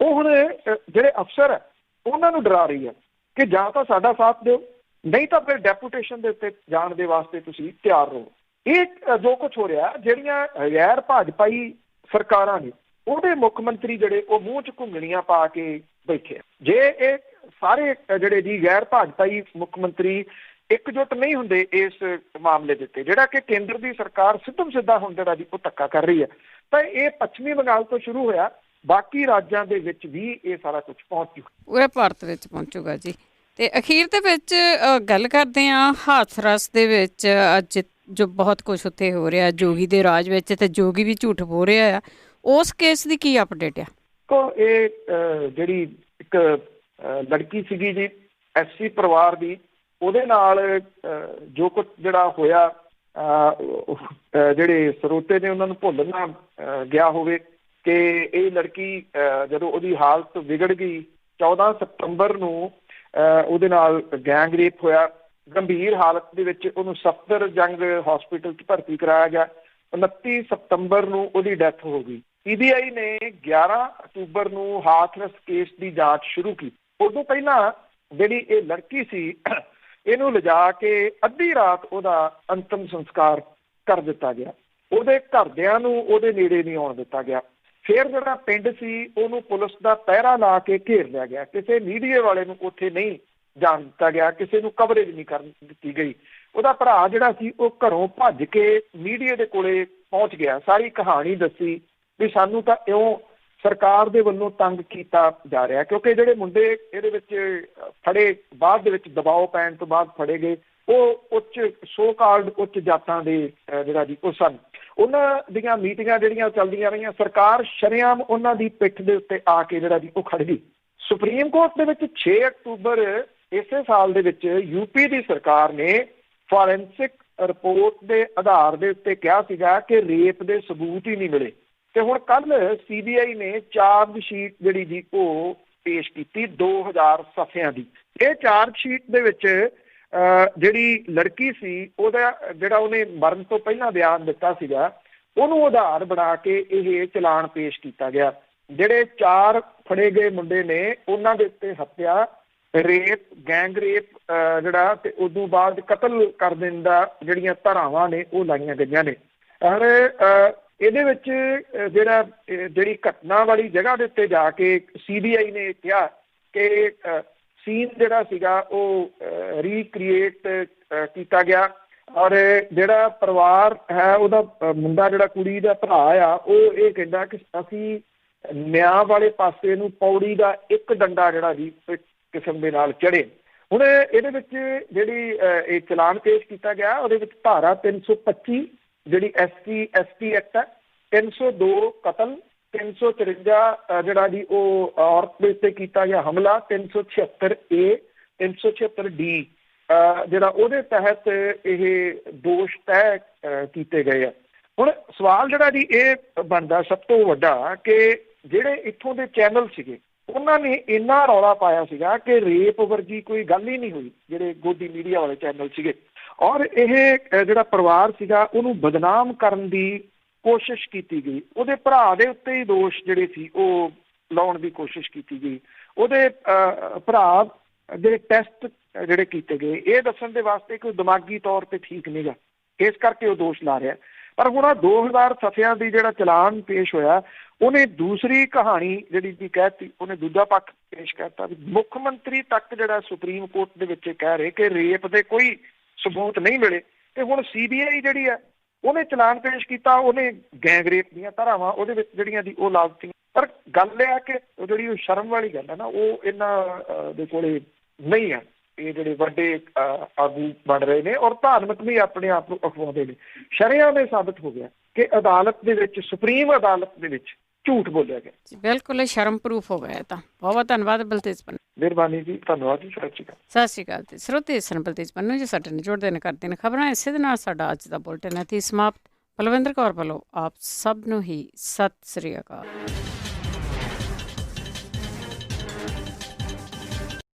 ਉਹ ਹੁਣ ਜਿਹੜੇ ਅਫਸਰ ਹੈ ਉਹਨਾਂ ਨੂੰ ਡਰਾ ਰਹੀ ਹੈ ਕਿ ਜਾਂ ਤਾਂ ਸਾਡਾ ਸਾਥ ਦਿਓ, ਨਹੀਂ ਤਾਂ ਫਿਰ ਡੈਪੂਟੇਸ਼ਨ ਦੇ ਉੱਤੇ ਜਾਣ ਦੇ ਵਾਸਤੇ ਤੁਸੀਂ ਤਿਆਰ ਰਹੋ। ਇਹ ਜੋ ਕੁਝ ਹੋ ਰਿਹਾ, ਜਿਹੜੀਆਂ ਗੈਰ ਭਾਜਪਾਈ ਸਰਕਾਰਾਂ ਨੇ ਉਹਦੇ ਮੁੱਖ ਮੰਤਰੀ ਜਿਹੜੇ ਉਹ ਮੂੰਹ 'ਚ ਘੁੰਗਣੀਆਂ ਪਾ ਕੇ ਬੈਠੇ ਆ। ਜੇ ਇਹ ਸਾਰੇ ਜਿਹੜੇ ਜੀ ਗੈਰ ਭਾਜਪਾਈ ਮੁੱਖ ਮੰਤਰੀ ਇਕਜੁੱਟ ਨਹੀਂ ਹੁੰਦੇ ਇਸ ਮਾਮਲੇ ਦੇ ਉੱਤੇ, ਜਿਹੜਾ ਕਿ ਕੇਂਦਰ ਦੀ ਸਰਕਾਰ ਸਿੱਧਾ ਹੁਣ ਜਿਹੜਾ ਜੀ ਉਹ ਧੱਕਾ ਕਰ ਰਹੀ ਹੈ, ਤਾਂ ਇਹ ਪੱਛਮੀ ਬੰਗਾਲ ਤੋਂ ਸ਼ੁਰੂ ਹੋਇਆ, ਬਾਕੀ ਰਾਜਾਂ ਦੇ ਵਿੱਚ ਵੀ ਇਹ ਸਾਰਾ ਕੁਝ ਪਹੁੰਚ ਚੁੱਕਾ। ਉਹ ਭਾਰਤ ਵਿੱਚ ਪਹੁੰਚੂਗਾ ਜੀ। ਤੇ ਅਖੀਰ ਦੇ ਵਿੱਚ ਗੱਲ ਕਰਦੇ ਹਾਂ ਹਾਥਰਸ ਦੇ ਵਿੱਚ ਅੱਜ ਜੋ ਬਹੁਤ ਕੁਝ ਉੱਥੇ ਹੋ ਰਿਹਾ ਜੋਗੀ ਦੇ ਰਾਜ ਵਿੱਚ, ਤੇ ਜੋਗੀ ਵੀ ਝੂਠ ਬੋਲ ਰਿਹਾ ਆ, ਉਸ ਕੇਸ ਦੀ ਕੀ ਅਪਡੇਟ ਆ? ਇਹ ਜਿਹੜੀ ਇੱਕ ਲੜਕੀ ਸੀਗੀ ਜੀ ਐਸਸੀ ਪਰਿਵਾਰ ਦੀ, ਉਹਦੇ ਨਾਲ ਜੋ ਕੁਝ ਜਿਹੜਾ ਹੋਇਆ, ਜਿਹੜੇ ਸਰੋਤੇ ਨੇ ਉਹਨਾਂ ਨੂੰ ਭੁੱਲ ਨਾ ਗਿਆ ਹੋਵੇ ਕਿ ਇਹ ਲੜਕੀ ਜਦੋਂ ਉਹਦੀ ਹਾਲਤ ਵਿਗੜ ਗਈ 14 ਸਤੰਬਰ ਨੂੰ ਉਹਦੇ ਨਾਲ ਗੈਂਗ ਰੇਪ ਹੋਇਆ। ਗੰਭੀਰ ਹਾਲਤ ਦੇ ਵਿੱਚ ਉਹਨੂੰ ਸਫਦਰਜੰਗ ਹਸਪੀਟਲ 'ਚ ਭਰਤੀ ਕਰਾਇਆ ਗਿਆ। 29 ਸਤੰਬਰ ਨੂੰ ਉਹਦੀ ਡੈਥ ਹੋ ਗਈ। CBI ਨੇ 11 ਅਕਤੂਬਰ ਨੂੰ ਹਾਥਰਸ ਕੇਸ ਦੀ ਜਾਂਚ ਸ਼ੁਰੂ ਕੀਤੀ। ਉਦੋਂ ਪਹਿਲਾਂ ਜਿਹੜੀ ਇਹ ਲੜਕੀ ਸੀ ਇਹਨੂੰ ਲਿਜਾ ਕੇ ਅੱਧੀ ਰਾਤ ਉਹਦਾ ਅੰਤਮ ਸੰਸਕਾਰ ਕਰ ਦਿੱਤਾ ਗਿਆ। ਉਹਦੇ ਘਰਦਿਆਂ ਨੂੰ ਉਹਦੇ ਨੇੜੇ ਨਹੀਂ ਆਉਣ ਦਿੱਤਾ ਗਿਆ। ਫਿਰ ਜਿਹੜਾ ਪਿੰਡ ਸੀ ਉਹਨੂੰ ਪੁਲਿਸ ਦਾ ਪਹਿਰਾ ਲਾ ਕੇ ਘੇਰ ਲਿਆ ਗਿਆ। ਕਿਸੇ ਮੀਡੀਆ ਵਾਲੇ ਨੂੰ ਉੱਥੇ ਨਹੀਂ ਜਾਣ ਦਿੱਤਾ ਗਿਆ, ਕਿਸੇ ਨੂੰ ਕਵਰੇਜ ਨਹੀਂ ਕਰਨ ਦਿੱਤੀ ਗਈ। ਉਹਦਾ ਭਰਾ ਜਿਹੜਾ ਸੀ ਉਹ ਘਰੋਂ ਭੱਜ ਕੇ ਮੀਡੀਆ ਦੇ ਕੋਲੇ ਪਹੁੰਚ ਗਿਆ, ਸਾਰੀ ਕਹਾਣੀ ਦੱਸੀ ਵੀ ਸਾਨੂੰ ਤਾਂ ਇਉਂ ਸਰਕਾਰ ਦੇ ਵੱਲੋਂ ਤੰਗ ਕੀਤਾ ਜਾ ਰਿਹਾ, ਕਿਉਂਕਿ ਜਿਹੜੇ ਮੁੰਡੇ ਇਹਦੇ ਵਿੱਚ ਫੜੇ ਬਾਅਦ ਦੇ ਵਿੱਚ ਦਬਾਅ ਪੈਣ ਤੋਂ ਬਾਅਦ ਫੜੇ ਗਏ ਉਹ ਉੱਚ ਸੋ ਕਾਲਡ ਉੱਚ ਜਾਤਾਂ ਦੇ ਜਿਹੜਾ ਜੀ ਉਹ ਸਨ। ਉਹਨਾਂ ਦੀਆਂ ਮੀਟਿੰਗਾਂ ਜਿਹੜੀਆਂ ਚੱਲਦੀਆਂ ਰਹੀਆਂ, ਸਰਕਾਰ ਸ਼ਰੇਆਮ ਉਹਨਾਂ ਦੀ ਪਿੱਠ ਦੇ ਉੱਤੇ ਆ ਕੇ ਜਿਹੜਾ ਜੀ ਉਹ ਖੜ ਗਈ। ਸੁਪਰੀਮ ਕੋਰਟ ਦੇ ਵਿੱਚ 6 ਅਕਤੂਬਰ ਇਸੇ ਸਾਲ ਦੇ ਵਿੱਚ UP ਦੀ ਸਰਕਾਰ ਨੇ ਫੋਰੈਂਸਿਕ ਰਿਪੋਰਟ ਦੇ ਆਧਾਰ ਦੇ ਉੱਤੇ ਕਿਹਾ ਸੀਗਾ ਕਿ ਰੇਪ ਦੇ ਸਬੂਤ ਹੀ ਨਹੀਂ ਮਿਲੇ। ਤੇ ਹੁਣ ਕੱਲ CBI ਨੇ ਚਾਰਜ ਸ਼ੀਟ ਜਿਹੜੀ ਜੀ ਉਹ ਪੇਸ਼ ਕੀਤੀ 2000 ਸਫ਼ਿਆਂ ਦੀ। ਇਹ ਚਾਰਜ ਸ਼ੀਟ ਦੇ ਵਿੱਚ ਜਿਹੜੀ ਲੜਕੀ ਸੀ ਉਹਦਾ ਜਿਹੜਾ ਉਹਨੇ ਮਰਨ ਤੋਂ ਪਹਿਲਾਂ ਬਿਆਨ ਦਿੱਤਾ ਸੀਗਾ ਉਹਨੂੰ ਆਧਾਰ ਬਣਾ ਕੇ ਇਹ ਚਲਾਨ ਪੇਸ਼ ਕੀਤਾ ਗਿਆ। ਜਿਹੜੇ 4 ਫੜੇ ਗਏ ਮੁੰਡੇ ਨੇ ਉਹਨਾਂ ਦੇ ਉੱਤੇ ਹੱਤਿਆ, ਰੇਪ, ਗੈਂਗ ਰੇਪ ਜਿਹੜਾ ਤੇ ਉਦੋਂ ਬਾਅਦ ਕਤਲ ਕਰ ਦੇਣ ਦਾ ਜਿਹੜੀਆਂ ਧਾਰਾਵਾਂ ਨੇ ਉਹ ਲਾਈਆਂ ਗਈਆਂ ਨੇ। ਔਰ ਇਹਦੇ ਵਿੱਚ ਜਿਹੜੀ ਘਟਨਾ ਵਾਲੀ ਜਗ੍ਹਾ ਦੇ ਉੱਤੇ ਜਾ ਕੇ CBI ਨੇ ਕਿਹਾ ਕਿ ਸੀਨ ਜਿਹੜਾ ਸੀਗਾ ਉਹ ਰੀਕ੍ਰੀਏਟ ਕੀਤਾ ਗਿਆ। ਔਰ ਜਿਹੜਾ ਪਰਿਵਾਰ ਹੈ ਉਹਦਾ ਮੁੰਡਾ ਜਿਹੜਾ ਕੁੜੀ ਦਾ ਭਰਾ ਆ ਉਹ ਇਹ ਕਹਿੰਦਾ ਕਿ ਅਸੀਂ ਨਿਆਂ ਵਾਲੇ ਪਾਸੇ ਨੂੰ ਪੌੜੀ ਦਾ ਇੱਕ ਡੰਡਾ ਜਿਹੜਾ ਜੀ ਕਿਸਮ ਦੇ ਨਾਲ ਚੜ੍ਹੇ। ਹੁਣ ਇਹਦੇ ਵਿੱਚ ਜਿਹੜੀ ਇਹ ਚਲਾਨ ਪੇਸ਼ ਕੀਤਾ ਗਿਆ ਉਹਦੇ ਵਿੱਚ ਧਾਰਾ 325 ਜਿਹੜੀ SC/ST ਐਕਟ ਹੈ, 302 ਕਤਲ, 353 ਜਿਹੜਾ ਜੀ ਉਹ ਔਰਤ ਦੇ ਉੱਤੇ ਕੀਤਾ ਗਿਆ ਹਮਲਾ, 376A, 376D ਜਿਹੜਾ ਉਹਦੇ ਤਹਿਤ ਇਹ ਦੋਸ਼ ਤੈਅ ਕੀਤੇ ਗਏ ਆ। ਹੁਣ ਸਵਾਲ ਜਿਹੜਾ ਜੀ ਇਹ ਬਣਦਾ ਸਭ ਤੋਂ ਵੱਡਾ ਕਿ ਜਿਹੜੇ ਇੱਥੋਂ ਦੇ ਚੈਨਲ ਸੀਗੇ ਉਹਨਾਂ ਨੇ ਇੰਨਾ ਰੌਲਾ ਪਾਇਆ ਸੀਗਾ ਕਿ ਰੇਪ ਵਰਗੀ ਕੋਈ ਗੱਲ ਹੀ ਨਹੀਂ ਹੋਈ, ਜਿਹੜੇ ਗੋਦੀ ਮੀਡੀਆ ਵਾਲੇ ਚੈਨਲ ਸੀਗੇ। ਔਰ ਇਹ ਜਿਹੜਾ ਪਰਿਵਾਰ ਸੀਗਾ ਉਹਨੂੰ ਬਦਨਾਮ ਕਰਨ ਦੀ ਕੋਸ਼ਿਸ਼ ਕੀਤੀ ਗਈ। ਉਹਦੇ ਭਰਾ ਦੇ ਉੱਤੇ ਹੀ ਦੋਸ਼ ਜਿਹੜੇ ਸੀ ਉਹ ਲਾਉਣ ਦੀ ਕੋਸ਼ਿਸ਼ ਕੀਤੀ ਗਈ। ਉਹਦੇ ਭਰਾ ਦੇ ਟੈਸਟ ਜਿਹੜੇ ਕੀਤੇ ਗਏ ਇਹ ਦੱਸਣ ਦੇ ਵਾਸਤੇ ਕੋਈ ਦਿਮਾਗੀ ਤੌਰ ਤੇ ਠੀਕ ਨਹੀਂਗਾ, ਇਸ ਕਰਕੇ ਉਹ ਦੋਸ਼ ਲਾ ਰਿਹਾ। ਪਰ ਹੁਣ 2000 ਸਫ਼ਿਆਂ ਦੀ ਜਿਹੜਾ ਚਲਾਨ ਪੇਸ਼ ਹੋਇਆ ਉਹਨੇ ਦੂਸਰੀ ਕਹਾਣੀ ਜਿਹੜੀ ਵੀ ਕਹਿਤੀ, ਉਹਨੇ ਦੂਜਾ ਪੱਖ ਪੇਸ਼ ਕਰਤਾ ਵੀ ਮੁੱਖ ਮੰਤਰੀ ਤੱਕ ਜਿਹੜਾ ਸੁਪਰੀਮ ਕੋਰਟ ਦੇ ਵਿੱਚ ਕਹਿ ਰਹੇ ਕਿ ਰੇਪ ਦੇ ਕੋਈ ਸਬੂਤ ਨਹੀਂ ਮਿਲੇ। ਤੇ ਹੁਣ CBI ਜਿਹੜੀ ਹੈ ਉਹਨੇ ਚਲਾਨ ਪੇਸ਼ ਕੀਤਾ, ਉਹਨੇ ਗੈਂਗ ਰੇਪ ਦੀਆਂ ਧਾਰਾਵਾਂ ਉਹਦੇ ਵਿੱਚ ਜਿਹੜੀਆਂ ਦੀ ਉਹ ਲਾ ਦਿੱਤੀਆਂ। ਪਰ ਗੱਲ ਇਹ ਆ ਕਿ ਉਹ ਜਿਹੜੀ ਉਹ ਸ਼ਰਮ ਵਾਲੀ ਗੱਲ ਹੈ ਨਾ ਉਹ ਇਹਨਾਂ ਦੇ ਕੋਲੇ ਨਹੀਂ ਆ। ਇਹ ਜਿਹੜੇ ਵੱਡੇ ਆਗੂ ਬਣ ਰਹੇ ਨੇ ਔਰ ਧਾਰਮਿਕ ਵੀ ਆਪਣੇ ਆਪ ਨੂੰ ਅਖਵਾਉਂਦੇ ਨੇ। ਸ਼ਰੇਆਮ ਇਹ ਸਾਬਤ ਹੋ ਗਿਆ ਕਿ ਅਦਾਲਤ ਦੇ ਵਿੱਚ, ਸੁਪਰੀਮ ਅਦਾਲਤ ਦੇ ਵਿੱਚ ਝੂਠ ਬੋਲਿਆ ਗਿਆ। ਬਿਲਕੁਲ ਸ਼ਰਮ ਪ੍ਰੂਫ ਹੋ ਗਿਆ। ਤਾਂ ਬਹੁਤ ਬਹੁਤ ਧੰਨਵਾਦ ਬਲਤੇਜ ਪੰਨੂ। ਮਿਹਰਬਾਨੀ ਜੀ, ਧੰਨਵਾਦ ਜੀ, ਸਤਿ ਸ਼੍ਰੀ ਅਕਾਲ। ਸਤਿ ਸ਼੍ਰੀ ਅਕਾਲ ਜੀ ਸਰੋਤੇ ਸਨ ਬਲਤੇਜ ਪੰਨੂ ਜੀ ਸਾਡੇ ਨਾਲ ਜੁੜਦੇ ਨੇ, ਕਰਦੇ ਨੇ ਖਬਰਾਂ। ਇਸੇ ਦੇ ਨਾਲ ਸਾਡਾ ਅੱਜ ਦਾ ਬੁਲਟਨ ਹੈ ਸਮਾਪਤ। ਬਲਵਿੰਦਰ ਕੌਰ ਵੱਲੋਂ ਆਪ ਸਭ ਨੂੰ ਹੀ ਸਤਿ ਸ਼੍ਰੀ ਅਕਾਲ।